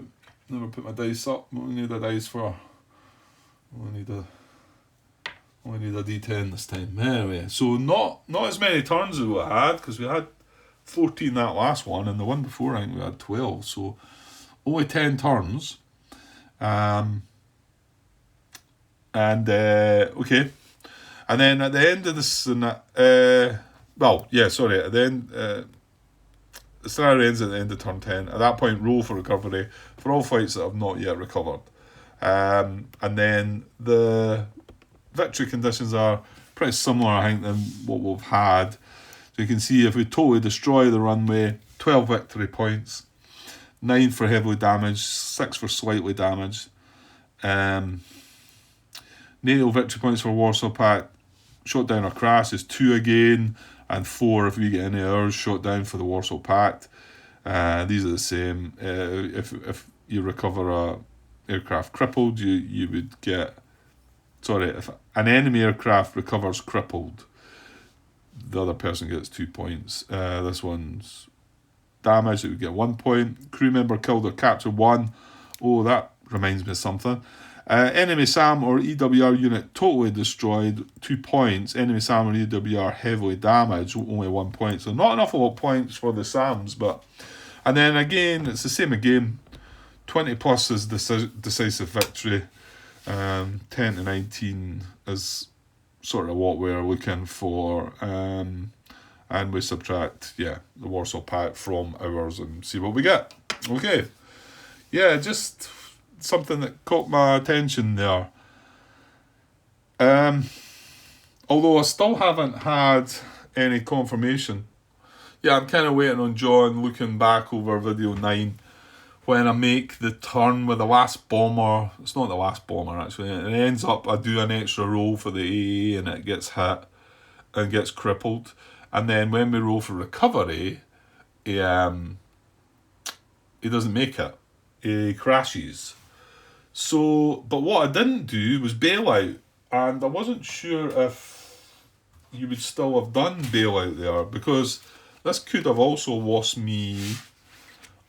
never put my dice up. What we need a dice for? Only need a D10 this time. Anyway, so not as many turns as we had, because we had 14 that last one, and the one before I think we had 12. So only 10 turns. Okay, and then at the end of this, at the end, the scenario ends at the end of turn 10. At that point, roll for recovery for all flights that have not yet recovered. And then the victory conditions are pretty similar, I think, than what we've had. So you can see if we totally destroy the runway, 12 victory points, 9 for heavily damaged, 6 for slightly damaged. NATO victory points for Warsaw Pact, shot down or crash is 2 again, and 4 if we get any hours shot down for the Warsaw Pact. These are the same. If you recover a aircraft crippled, you would get... Sorry, if an enemy aircraft recovers crippled, the other person gets 2 points. This one's damage, it would get 1 point. Crew member killed or captured, 1. Oh, that reminds me of something. Enemy SAM or EWR unit totally destroyed, 2 points. Enemy SAM or EWR heavily damaged, only 1 point. So not enough of a points for the SAMs, but... And then again, it's the same again. 20 plus is decisive victory. 10 to 19 is sort of what we're looking for. And we subtract, the Warsaw Pact from ours and see what we get. Okay. Yeah, just something that caught my attention there. Although I still haven't had any confirmation. Yeah, I'm kind of waiting on John looking back over video 9 when I make the turn with the last bomber. It's not the last bomber actually. It ends up I do an extra roll for the AA and it gets hit and gets crippled. And then when we roll for recovery, he doesn't make it. He crashes. So, but what I didn't do was bailout, and I wasn't sure if you would still have done bailout there, because this could have also lost me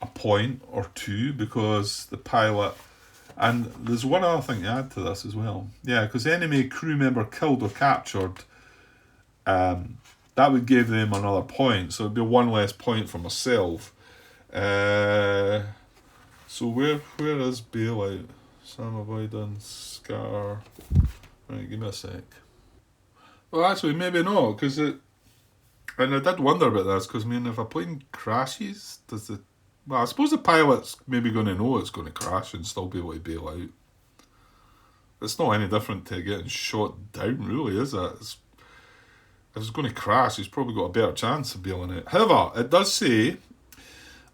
a point or 2 because the pilot... And there's one other thing to add to this as well. Yeah, because enemy crew member killed or captured, that would give them another point. So it'd be 1 less point for myself. So where is bailout? Sam avoidance, scar... Right, give me a sec. Well, actually, maybe not, because it... And I did wonder about this, because, I mean, if a plane crashes, does the... Well, I suppose the pilot's maybe going to know it's going to crash and still be able to bail out. It's not any different to getting shot down, really, is it? If it's going to crash, he's probably got a better chance of bailing out. However, it does say,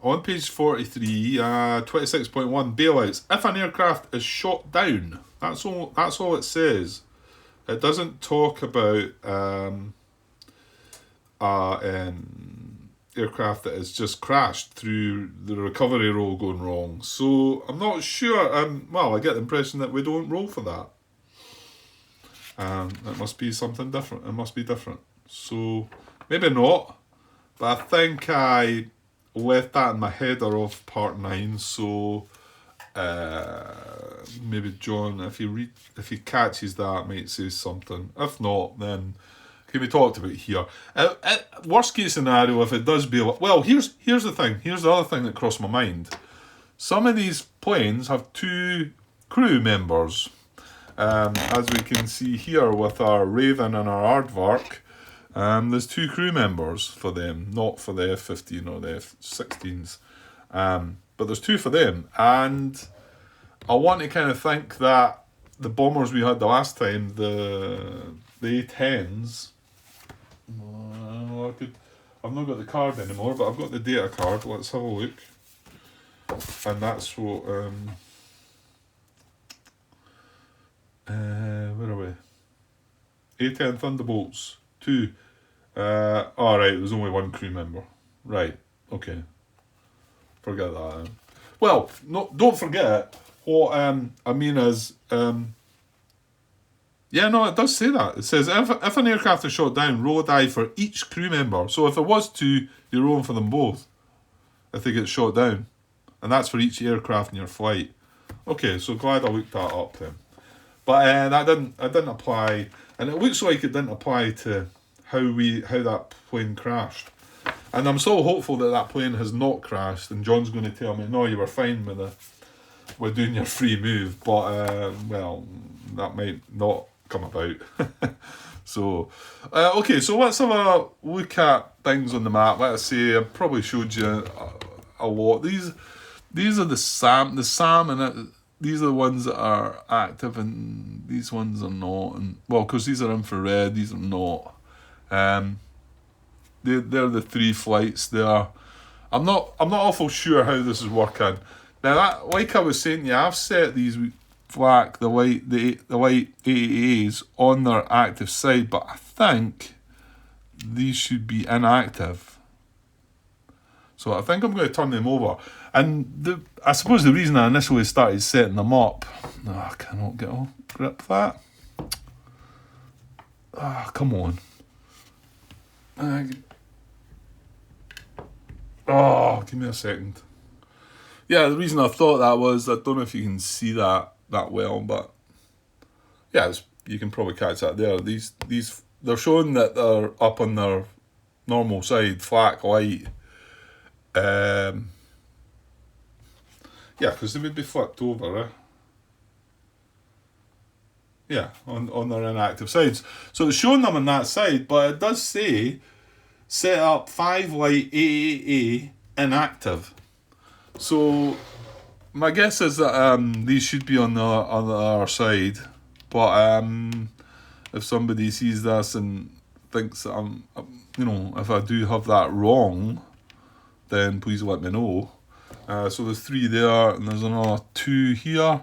on page 43, 26.1, bailouts. If an aircraft is shot down, that's all it says. It doesn't talk about aircraft that has just crashed through the recovery roll going wrong. So I'm not sure. Well, I get the impression that we don't roll for that. It must be something different. It must be different. So maybe not. But I think I left that in my header of part 9. So maybe John, if he catches that, might say something. If not, then can be talked about here. Worst case scenario, if it does bail... Well, here's the thing. Here's the other thing that crossed my mind. Some of these planes have 2 crew members. As we can see here with our Raven and our Aardvark, there's 2 crew members for them, not for the F-15 or the F-16s. But there's 2 for them. And I want to kind of think that the bombers we had the last time, the A-10s... I've not got the card anymore, but I've got the data card. Let's have a look. And that's what... where are we? A-10 Thunderbolts 2. Alright, there's only 1 crew member. Right, okay. Forget that then. Well, no, don't forget, what I mean is... yeah, no, it does say that. It says, if an aircraft is shot down, roll a die for each crew member. So if it was 2, you're rolling for them both, if they get shot down. And that's for each aircraft in your flight. Okay, so glad I looked that up then. But that didn't apply, and it looks like it didn't apply to how that plane crashed. And I'm so hopeful that plane has not crashed, and John's going to tell me, no, you were fine with doing your free move, but well, that might not come about. So okay, so let's have a look at things on the map. Let's say I probably showed you a lot. These are the SAM, and these are the ones that are active, and these ones are not. And well, because these are infrared, these are not. They're the 3 flights there. I'm not awful sure how this is working. Now, like I was saying, I've set these flak the white AAAs on their active side, but I think these should be inactive. So I think I'm going to turn them over. And I suppose the reason I initially started setting them up, I cannot get a grip that. Come on. Give me a second. Yeah, the reason I thought that was, I don't know if you can see that well, but yeah, you can probably catch that there. These they're showing that they're up on their normal side, flak light. Yeah, because they would be flipped over, eh? Yeah, on their inactive sides. So it's showing them on that side, but it does say set up 5 light AAA inactive. So my guess is that these should be on the other side, but if somebody sees this and thinks that I'm, if I do have that wrong, then please let me know. So there's 3 there, and there's another 2 here.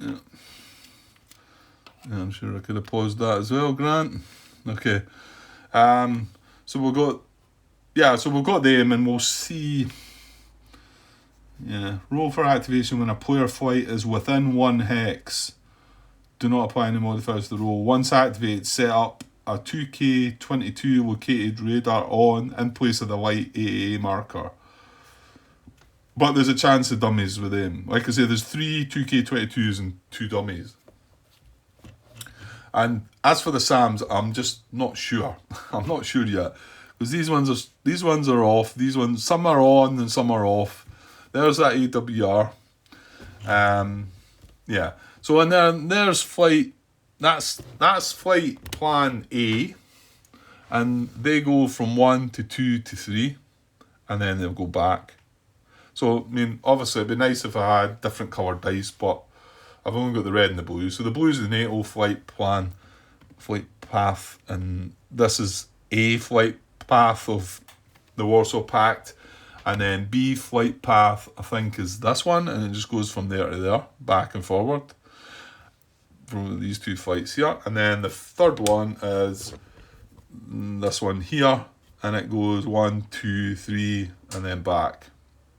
Yeah, I'm sure I could have paused that as well, Grant. Okay. So we've got them, and we'll see. Yeah, roll for activation when a player flight is within 1 hex. Do not apply any modifiers to the roll. Once activated, set up a 2K22 located radar on in place of the light AAA marker. But there's a chance of dummies with them. Like I say, there's 3 2K22s and 2 dummies. And as for the SAMs, I'm just not sure. I'm not sure yet. Because these ones are off. These ones, some are on and some are off. There's that AWR. Yeah. So and then there's flight. That's flight plan A, and they go from 1 to 2 to 3, and then they'll go back. So I mean, obviously it'd be nice if I had different coloured dice, but I've only got the red and the blue. So the blue is the NATO flight path, and this is A flight path of the Warsaw Pact, and then B flight path I think is this one, and it just goes from there to there, back and forward from these 2 flights here. And then the third one is this one here, and it goes 1, 2, 3, and then back.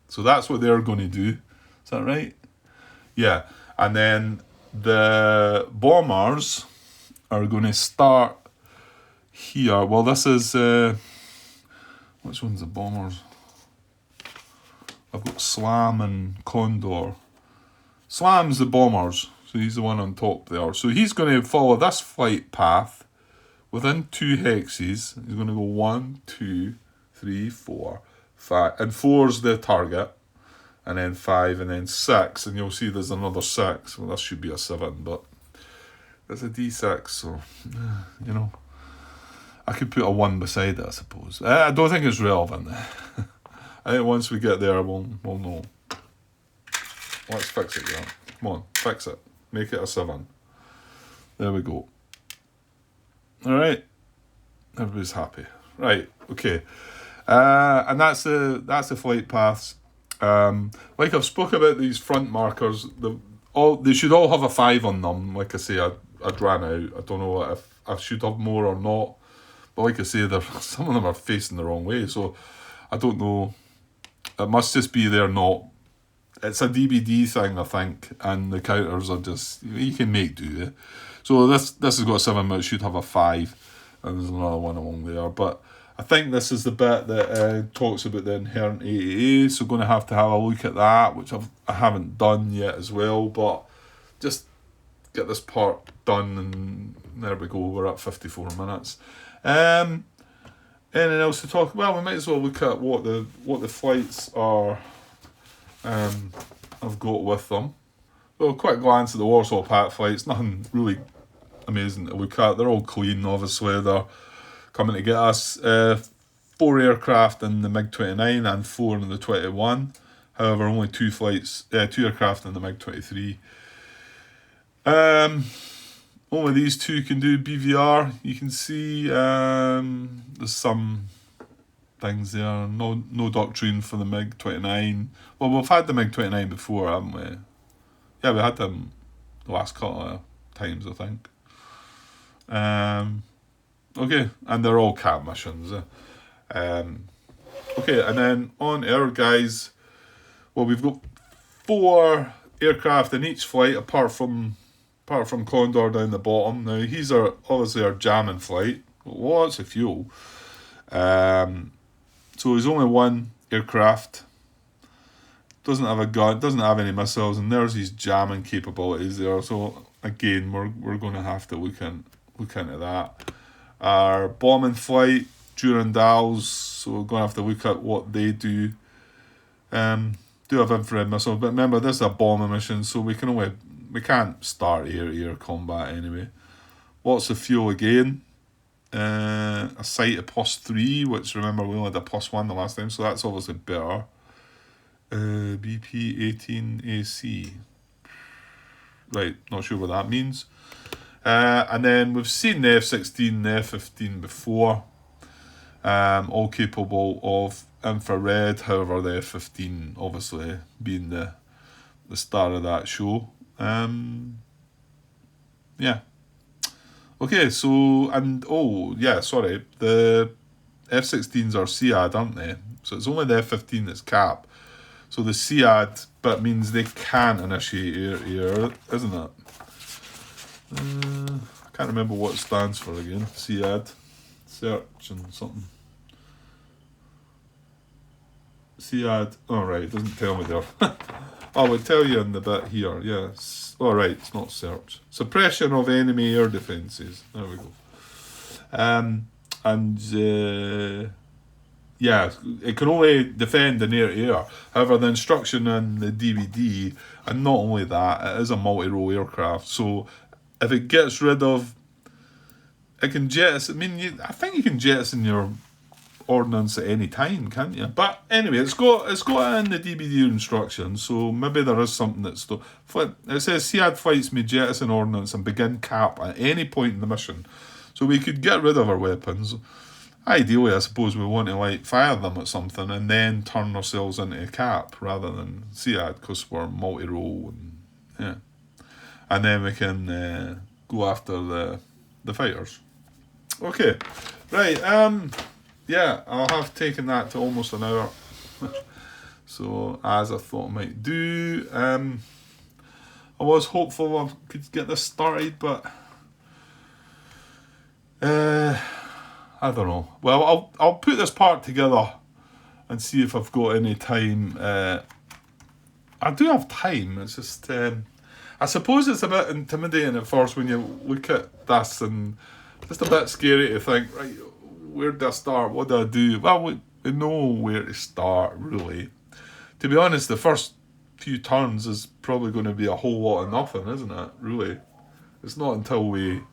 So that's what they're going to do. Is that right? Yeah. And then the bombers are going to start here. Well, this is which one's the bombers? I've got Slam and Condor. Slam's the bombers, so he's the one on top there. So he's going to follow this flight path within 2 hexes. He's going to go 1, 2, 3, 4, 5, and 4's the target, and then 5, and then 6, and you'll see there's another 6. Well, this should be a 7, but it's a D6, so I could put a 1 beside it, I suppose. I don't think it's relevant. I think once we get there, we'll know. Let's fix it, yeah. Come on, fix it. Make it a 7. There we go. Alright. Everybody's happy. Right, okay. And that's the flight paths. Like I've spoke about these front markers, they should all have a 5 on them. Like I say, I'd ran out. I don't know if I should have more or not. But like I say, some of them are facing the wrong way, so I don't know. It must just be they're not. It's a DBD thing, I think, and the counters are just, you can make do. Eh? So this has got a 7, but it should have a 5, and there's another one along there. But I think this is the bit that talks about the inherent AAA, so going to have a look at that, which I haven't done yet as well, but just get this part done, and there we go, we're at 54 minutes. Anything else to talk about? Well, we might as well look at what the flights are I've got with them. Well, quick glance at the Warsaw Pact flights, nothing really amazing to look at. They're all clean, obviously. They're coming to get us 4 aircraft in the MiG-29 and 4 in the 21. However, only 2 aircraft in the MiG-23. Only these 2 can do BVR. You can see there's some things there. No doctrine for the MiG-29. Well, we've had the MiG-29 before, haven't we? Yeah, we had them the last couple of times, I think. Okay, and they're all cap missions. Okay, and then on air, guys. Well, we've got 4 aircraft in each flight, apart from Condor down the bottom. Now he's obviously our jamming flight. Lots of fuel. So he's only 1 aircraft. Doesn't have a gun. Doesn't have any missiles, and there's his jamming capabilities there. So again, we're going to have to look into that. Our bombing flight, Durandals. So we're going to have to look at what they do. Do have infrared missiles, but remember this is a bombing mission, so we can't start air-to-air combat anyway. Lots of fuel again. A sight of +3, which remember we only had a +1 the last time, so that's obviously better. BP-18AC. Right, not sure what that means. And then we've seen the F-16 and the F-15 before. All capable of infrared, however the F-15 obviously being the star of that show. Yeah. Okay, so, and the F-16s are SEAD, aren't they? So it's only the F-15 that's cap. So the SEAD bit means they can initiate air, isn't it? I can't remember what it stands for again. SEAD. Search and something. SEAD. Alright, it doesn't tell me there. Oh, it'll tell you in the bit here. Yes. Alright, it's not search. Suppression of enemy air defences. There we go. Yeah, it can only defend in air-to-air. However, the instruction in the DBD, and not only that, it is a multi-role aircraft. So if it gets rid of, it can jettison. I think you can jettison your ordnance at any time, can't you? But anyway, it's got it in the DBD instructions, so maybe there is something that's it says SEAD flights may jettison ordnance and begin cap at any point in the mission. So we could get rid of our weapons. Ideally, I suppose we want to fire them at something and then turn ourselves into a cap rather than SEAD, because we're multi-role and then we can go after the fighters. Okay, right. Yeah, I'll have taken that to almost an hour. So, as I thought I might do. I was hopeful I could get this started, but I don't know. Well, I'll put this part together and see if I've got any time. I do have time. It's just I suppose it's a bit intimidating at first when you look at this, and just a bit scary to think, right, where do I start? What do I do? Well, we know where to start, really. To be honest, the first few turns is probably going to be a whole lot of nothing, isn't it? Really. It's not until we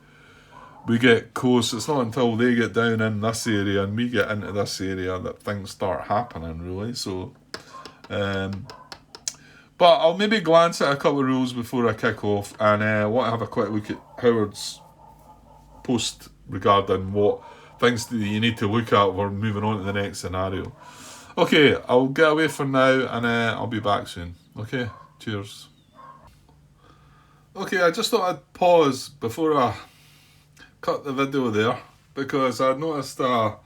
get close, it's not until they get down in this area and we get into this area that things start happening, really. So, but I'll maybe glance at a couple of rules before I kick off, and I want to have a quick look at Howard's post regarding what things that you need to look at. We're moving on to the next scenario. Okay, I'll get away for now, and I'll be back soon. Okay, cheers. Okay, I just thought I'd pause before I cut the video there, because I noticed a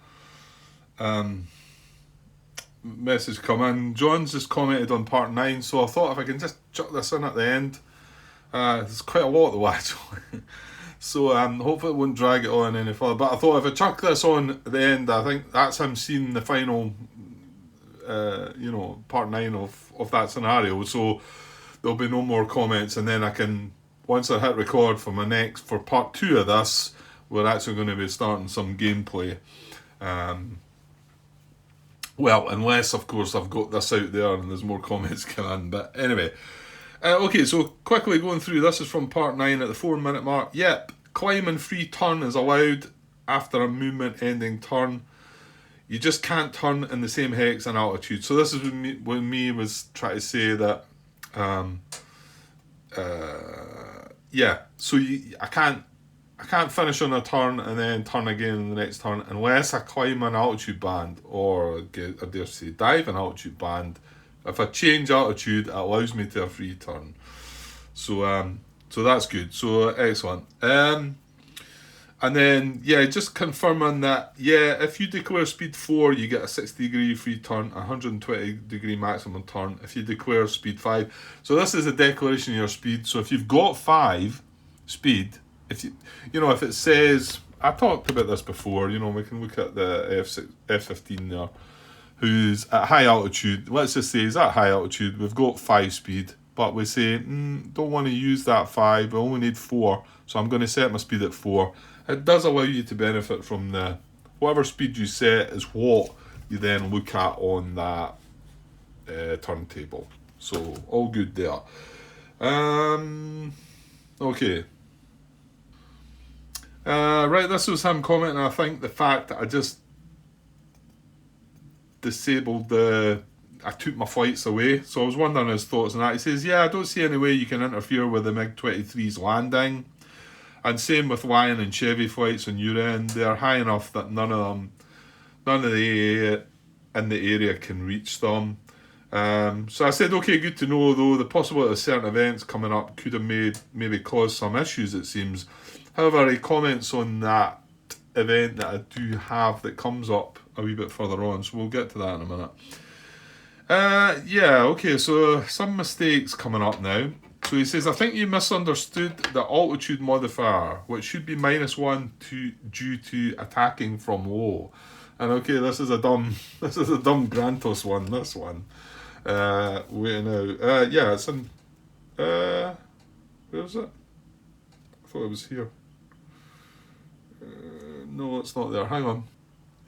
message come in. John's just commented on part 9, so I thought if I can just chuck this in at the end. There's quite a lot though, actually. So hopefully it won't drag it on any further. But I thought if I chuck this on at the end, I think that's him seeing the final, part 9 of that scenario. So there'll be no more comments, and then I can, once I hit record for part 2 of this, we're actually going to be starting some gameplay. Well, unless of course I've got this out there and there's more comments coming in. But anyway. Okay, so quickly going through, this is from part 9 at the 4-minute mark. Yep, climb and free turn is allowed after a movement ending turn. You just can't turn in the same hex and altitude. So this is when me was trying to say that, so I can't I can't finish on a turn and then turn again in the next turn unless I climb an altitude band or I dare say dive an altitude band. If I change altitude, it allows me to a free turn. So that's good. So excellent. And then, yeah, just confirming that, yeah, if you declare speed 4, you get a 60-degree free turn, 120-degree maximum turn. If you declare speed 5, so this is a declaration of your speed. So if you've got 5 speed, if if it says, I talked about this before, we can look at the F-15 there, who's at high altitude. Let's just say he's at high altitude. We've got 5 speed, but we say, don't want to use that 5. I only need 4, so I'm going to set my speed at 4. It does allow you to benefit from whatever speed you set is what you then look at on that turntable. So all good there. Okay. Right, this was him commenting. I think the fact that I just disabled I took my flights away. So I was wondering his thoughts on that. He says, yeah, I don't see any way you can interfere with the MiG-23's landing. And same with Lion and Chevy flights on your end. They're high enough that none of the in the area can reach them. So I said, okay, good to know, though. The possibility of certain events coming up could have maybe caused some issues, it seems. However, he comments on that event that I do have that comes up a wee bit further on. So we'll get to that in a minute. Yeah, okay, so some mistakes coming up now. So he says, I think you misunderstood the altitude modifier, which should be -1 due to attacking from low. And okay, this is a dumb Grantos one, this one. Wait now. Yeah, it's in where is it? I thought it was here. No, it's not there. Hang on.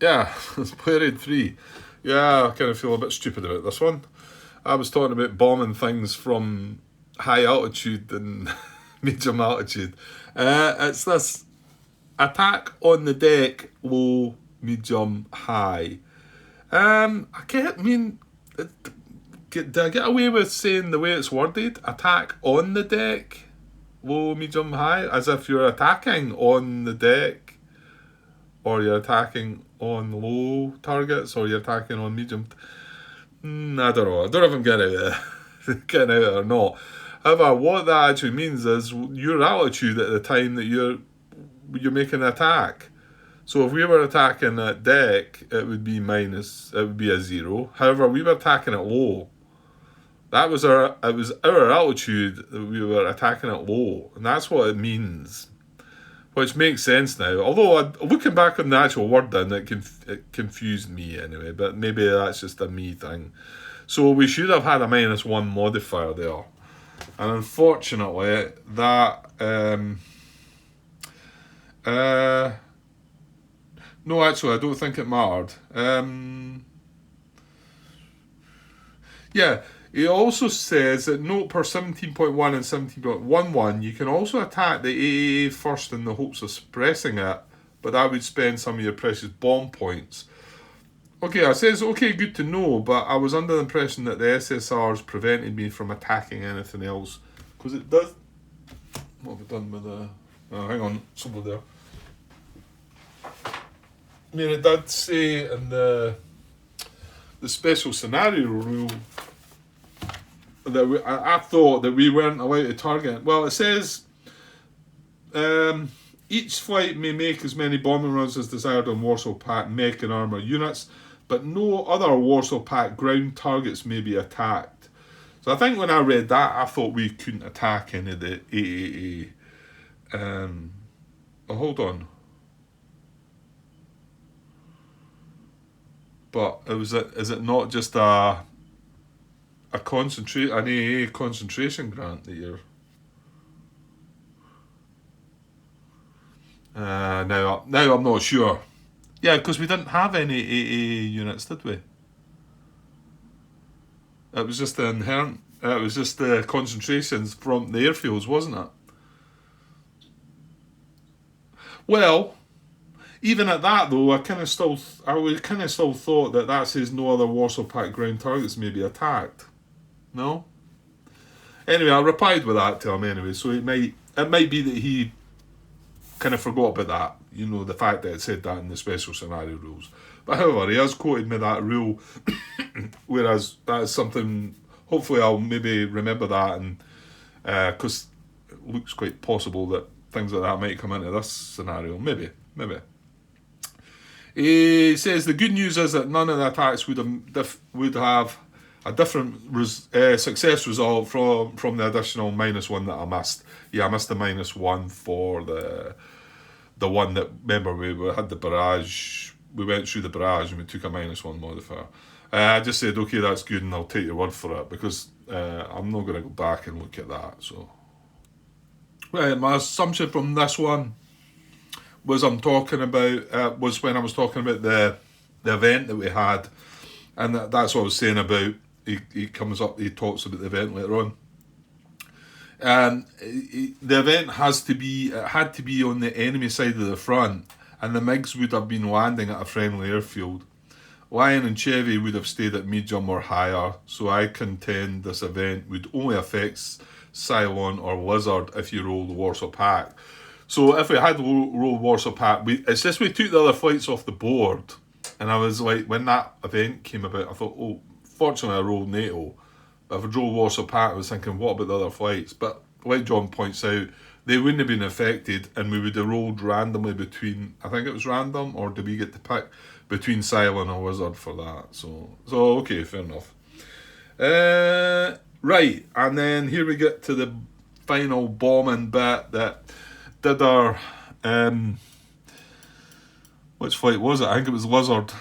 Yeah, it's Player 3. Yeah, I kind of feel a bit stupid about this one. I was talking about bombing things from high altitude and medium altitude. It's this attack on the deck, low, medium, high. Did I get away with saying the way it's worded? Attack on the deck, low, medium, high, as if you're attacking on the deck, or you're attacking on low targets, or you're attacking on medium. I don't know. I don't know if I'm getting out of it or not. However, what that actually means is your altitude at the time that you're making an attack. So if we were attacking at deck, it would be a 0. However, we were attacking at low. It was our altitude that we were attacking at low, and that's what it means. Which makes sense now. Although looking back on the actual word then, it confused me anyway. But maybe that's just a me thing. So we should have had a -1 modifier there. And unfortunately, that no, actually, I don't think it mattered. Yeah, it also says that note per 17.1 and 17.11, you can also attack the AAA first in the hopes of suppressing it, but that would spend some of your precious bomb points. Okay, it says, okay, good to know, but I was under the impression that the SSRs prevented me from attacking anything else. Because it does... What have I done with the... Oh, hang on, it's over there. I mean, it did say in the special scenario rule that I thought that we weren't allowed to target. Well, it says... each flight may make as many bombing runs as desired on Warsaw Pact mech and armour units, but no other Warsaw Pact ground targets may be attacked. So I think when I read that, I thought we couldn't attack any of the AAA. Hold on. But is it not just an AA concentration grant that you're... Now I'm not sure. Yeah, because we didn't have any AA units, did we? It was just the inherent. It was just the concentrations from the airfields, wasn't it? Well, even at that though, I kind of still thought that says no other Warsaw Pact ground targets may be attacked. No. Anyway, I replied with that to him anyway, so it might be that he kind of forgot about that. You know, the fact that it said that in the special scenario rules. But however, he has quoted me that rule, whereas that is something. Hopefully, I'll maybe remember that, and because it looks quite possible that things like that might come into this scenario. Maybe. He says the good news is that none of the attacks would have a different success result from the additional -1 that I missed. Yeah, I missed the -1 for the one that, remember, we had the barrage. We went through the barrage and we took a -1 modifier. I just said, okay, that's good, and I'll take your word for it, because I'm not going to go back and look at that. So, right, my assumption from this one was when I was talking about the event that we had, and that's what I was saying about. He talks about the event later on. The event had to be on the enemy side of the front, and the MiGs would have been landing at a friendly airfield. Lion and Chevy would have stayed at medium or higher, so I contend this event would only affect Cylon or Lizard if you roll the Warsaw Pact. So if we had rolled Warsaw Pact, it's just we took the other flights off the board, and I was like, when that event came about, I thought, oh, fortunately I rolled NATO. But if I rolled Warsaw Pact, I was thinking, what about the other flights? But like John points out, they wouldn't have been affected, and we would have rolled randomly between, I think it was random, or did we get to pick between Cylon and Wizard for that? So okay, fair enough. Right, and then here we get to the final bombing bit that did our which flight was it? I think it was Lizard.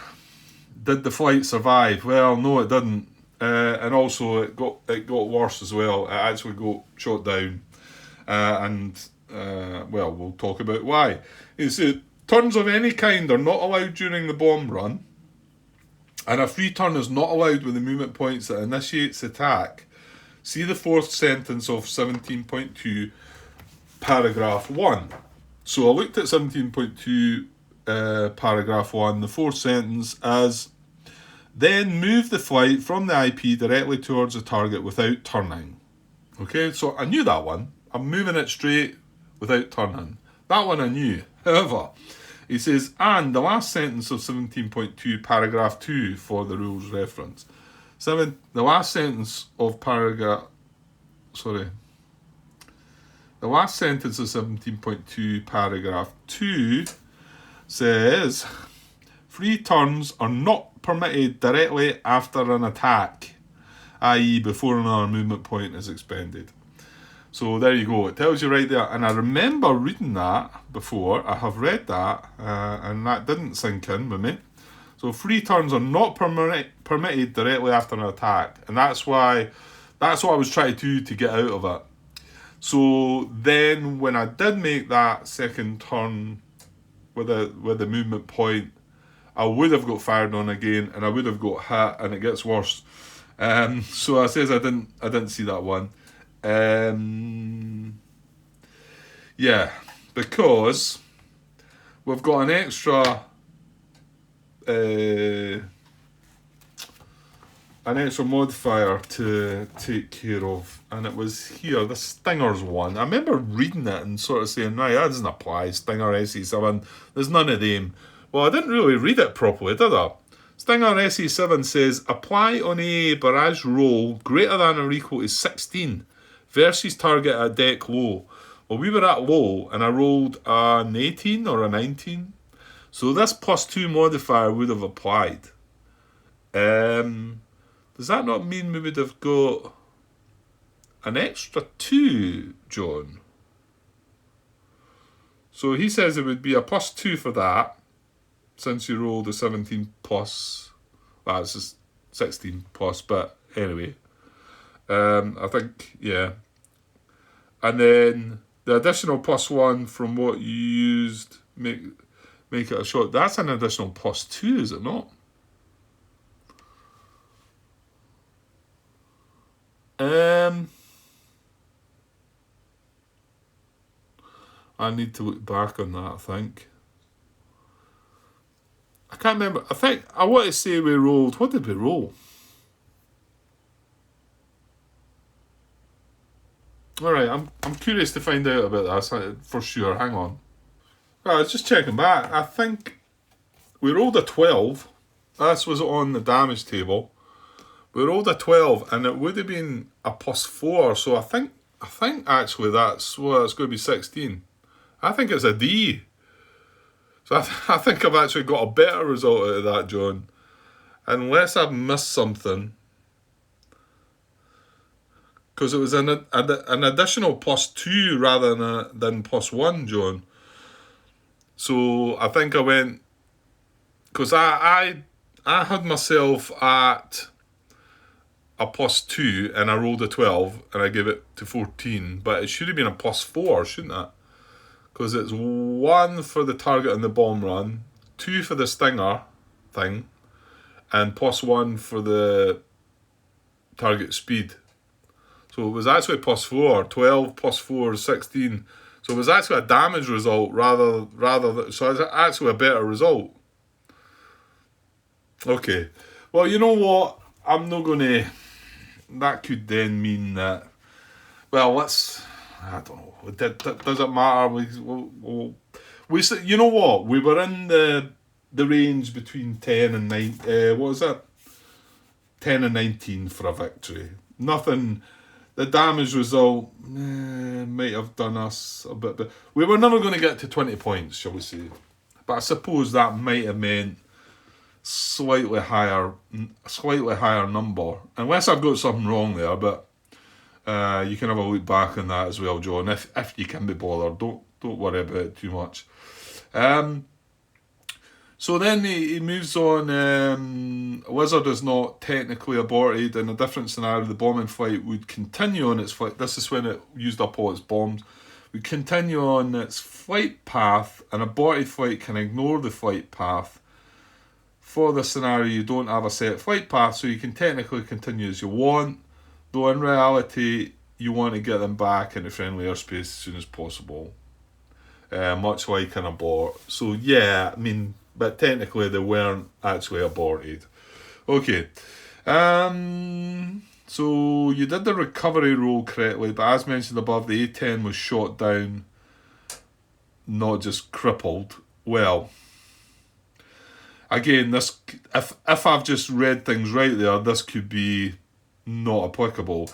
Did the flight survive? Well, no, it didn't, and also it got worse as well. It actually got shot down, and well, we'll talk about why. He said turns of any kind are not allowed during the bomb run, and a free turn is not allowed with the movement points that initiates attack. See the fourth sentence of 17.2. Paragraph 1. So I looked at 17.2 paragraph 1. The fourth sentence is, then move the flight from the IP directly towards the target without turning. Okay, so I knew that one. I'm moving it straight without turning. That one I knew. However, he says, and the last sentence of 17.2 paragraph 2 for the rules reference. The last sentence of The last sentence of 17.2 paragraph 2 says, free turns are not permitted directly after an attack, i.e. before another movement point is expended. So there you go, it tells you right there, and I remember reading that before. I have read that, and that didn't sink in with me. So free turns are not permitted directly after an attack, and that's what I was trying to do to get out of it. So then when I did make that second turn with the movement point, I would have got fired on again, and I would have got hit, and it gets worse. So I says I didn't see that one. Yeah, because we've got an extra modifier to take care of, and it was here, the Stinger's one. I remember reading it and sort of saying, right, that doesn't apply, Stinger SE7, there's none of them. Well, I didn't really read it properly, did I? Stinger SE7 says, apply on a barrage roll greater than or equal to 16 versus target at deck low. Well, we were at low, and I rolled an 18 or a 19. So this +2 modifier would have applied. Does that not mean we would have got an extra 2, John? So he says it would be a +2 for that, since you rolled a 17 plus. Well, it's just 16 plus, but anyway. I think, yeah. And then the additional +1 from what you used, make it a shot. That's an additional +2, is it not? I need to look back on that, I think. I can't remember. I want to say we rolled. What did we roll? Alright, I'm curious to find out about that for sure. Hang on. Well, I was just checking back. I think we rolled a 12. This was on the damage table. We rolled a 12, and it would have been a +4. So I think actually that's well, it's going to be 16. I think it's a D. So I think I've actually got a better result out of that, John. Unless I've missed something. Because it was an additional +2 rather than +1, John. So I think I went... Because I had myself at a +2 and I rolled a 12 and I gave it to 14. But it should have been a +4, shouldn't it? Because it's 1 for the target and the bomb run, 2 for the stinger thing, and +1 for the target speed. So it was actually +4, 12 +4 is 16. So it was actually a damage result so it's actually a better result. Okay. Well, you know what? I'm not going to... That could then mean that... Well, let's... I don't know. Does it matter? We you know what? We were in the range between 10 and 9. What was it? 10 and 19 for a victory. Nothing. The damage result might have done us a bit. But we were never going to get to 20 points, shall we say? But I suppose that might have meant slightly higher number. Unless I've got something wrong there, but. You can have a look back on that as well, John, if you can be bothered. Don't worry about it too much. So then he moves on. Wizard is not technically aborted. In a different scenario, the bombing flight would continue on its flight. This is when it used up all its bombs. Would continue on its flight path. An aborted flight can ignore the flight path. For this scenario, you don't have a set flight path, so you can technically continue as you want. Though in reality, you want to get them back into friendly airspace as soon as possible. Much like an abort. So yeah, I mean, but technically they weren't actually aborted. Okay. So you did the recovery roll correctly, but as mentioned above, the A-10 was shot down, not just crippled. Well, again, this if I've just read things right there, this could be not applicable.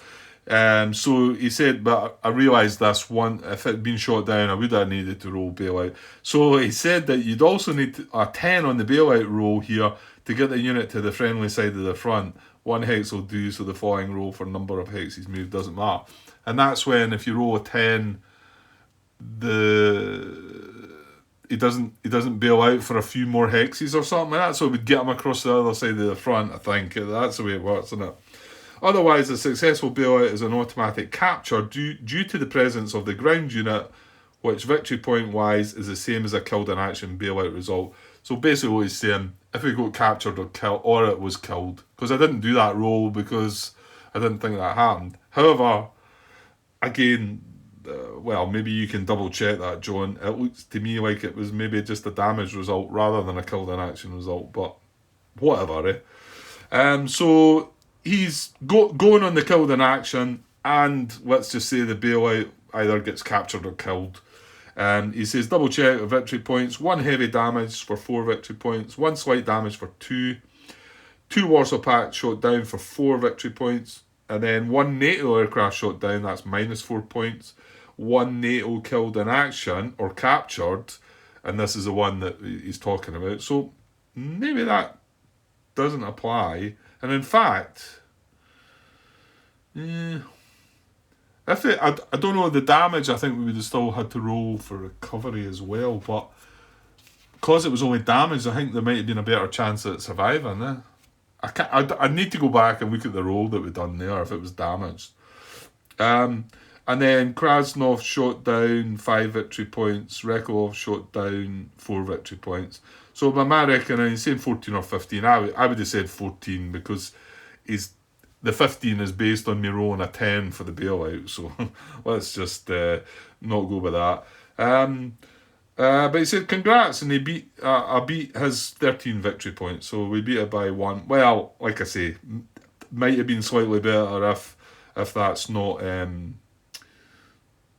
So he said, but I realised this one, if it had been shot down, I would have needed to roll bailout. So he said that you'd also need a 10 on the bailout roll here to get the unit to the friendly side of the front. 1 hex will do, so the following roll for number of hexes moved doesn't matter. And that's when, if you roll a 10, he doesn't bail out for a few more hexes or something like that, so it would get him across the other side of the front, I think. That's the way it works, isn't it? Otherwise, a successful bailout is an automatic capture due to the presence of the ground unit, which victory point wise is the same as a killed in action bailout result. So basically what he's saying, if we got captured or killed, or it was killed, because I didn't do that roll because I didn't think that happened. However, again, well, maybe you can double check that, John. It looks to me like it was maybe just a damage result rather than a killed in action result, but whatever, So he's going on the killed in action, and let's just say the bailout either gets captured or killed. He says double check of victory points, 1 heavy damage for 4 victory points, 1 slight damage for 2 Warsaw Pact shot down for 4 victory points, and then 1 NATO aircraft shot down, that's -4 points, 1 NATO killed in action or captured, and this is the one that he's talking about. So maybe that doesn't apply. And in fact, I don't know, the damage, I think we would have still had to roll for recovery as well, but because it was only damage, I think there might have been a better chance at surviving. I need to go back and look at the roll that we'd done there if it was damaged. And then Krasnov shot down 5 victory points, Rekov shot down 4 victory points. So by my reckoning, he's saying 14 or 15. I would have said 14 because the 15 is based on me rolling a 10 for the bailout. So let's just not go with that. But he said congrats, and he beat his 13 victory points. So we beat it by 1. Well, like I say, might have been slightly better if that's not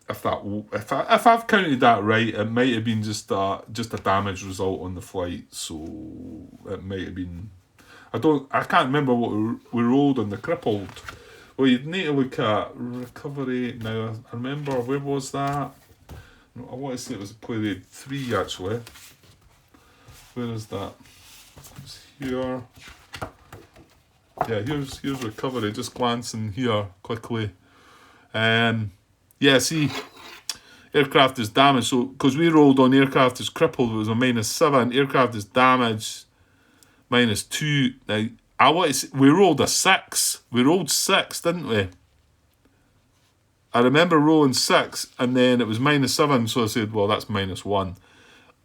if I've counted that right, it might have been just a damage result on the flight. So it might have been. I can't remember what we rolled on the crippled. Well, you'd need to look at recovery now. I remember, where was that? I want to say it was play rate 3 actually. Where is that? It's here. Yeah, here's recovery. Just glancing here quickly. Yeah, see, aircraft is damaged. So because we rolled on aircraft is crippled, it was a -7. Aircraft is damaged, -2. Now we rolled a 6. We rolled 6, didn't we? I remember rolling 6, and then it was -7. So I said, well, that's -1.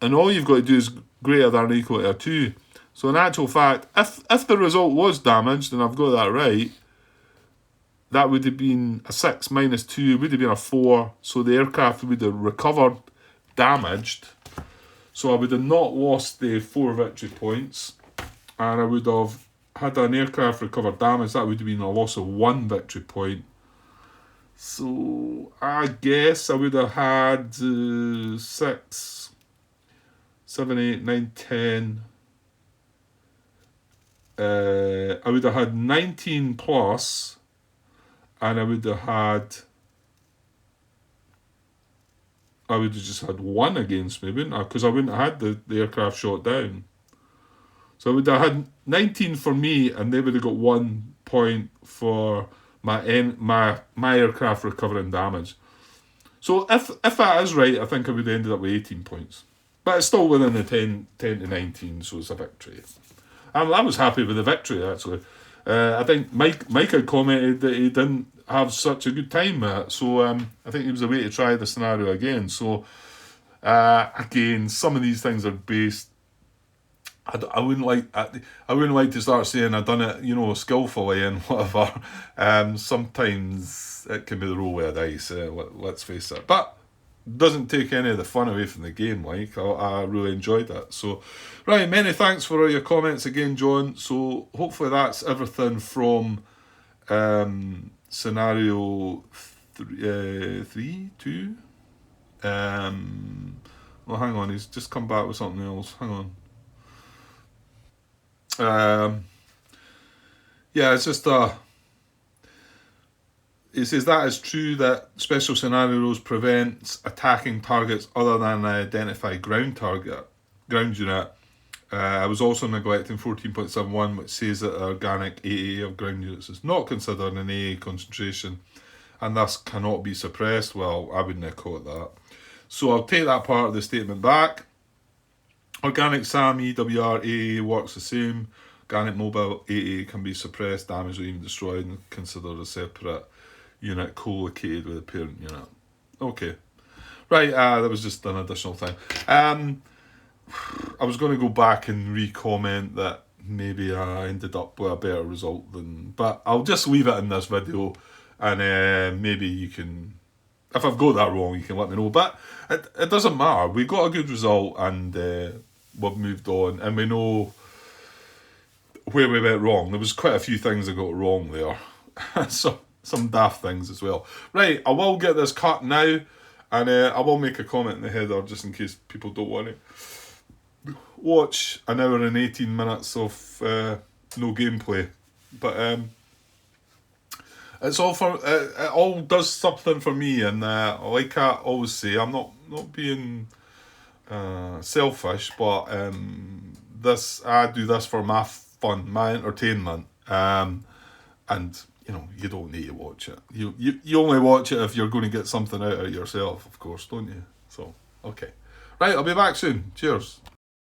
And all you've got to do is greater than or equal to a 2. So in actual fact, if the result was damaged, and I've got that right, that would have been a 6 -2, would have been a 4. So the aircraft would have recovered damaged. So I would have not lost the 4 victory points. And I would have had an aircraft recover damage. That would have been a loss of 1 victory point. So I guess I would have had 6, 7, 8, 9, 10. I would have had 19 plus, and I would have just had 1 against me, wouldn't I? Because I wouldn't have had the aircraft shot down. So I would have had 19 for me, and they would have got 1 point for my aircraft recovering damage. So if that is right, I think I would have ended up with 18 points. But it's still within the 10 to 19, so it's a victory. I was happy with the victory, actually. I think Mike had commented that he didn't have such a good time with it, so I think he was away to try the scenario again. So again, some of these things are based. I wouldn't like to start saying I've done it, skillfully and whatever. Sometimes it can be the roll with a dice. Let's face it, but doesn't take any of the fun away from the game. Like I really enjoyed that. So, right, many thanks for all your comments again, John. So hopefully that's everything from scenario 3, 2. Well, hang on, he's just come back with something else. Hang on. Yeah, it's just it says that is true that special scenarios prevents attacking targets other than an identified ground unit. I was also neglecting 14.71, which says that organic AA of ground units is not considered an AA concentration and thus cannot be suppressed. Well, I wouldn't have caught that. So I'll take that part of the statement back. Organic SAM, EWR, AA works the same. Organic mobile AA can be suppressed, damaged, or even destroyed and considered a separate unit co-located with the parent unit. Okay. Right, that was just an additional thing. I was going to go back and re-comment that maybe I ended up with a better result than... But I'll just leave it in this video, and maybe you can... If I've got that wrong, you can let me know. But it doesn't matter. We got a good result, and we've moved on, and we know where we went wrong. There was quite a few things I got wrong there. So some daft things as well. Right, I will get this cut now, and I will make a comment in the header just in case people don't want to watch an hour and 18 minutes of no gameplay. But it's all for it all does something for me, and like I always say, I'm not being selfish, but I do this for my fun, my entertainment, and you don't need to watch it. You only watch it if you're going to get something out of it yourself, of course, don't you? So okay, right, I'll be back soon. Cheers.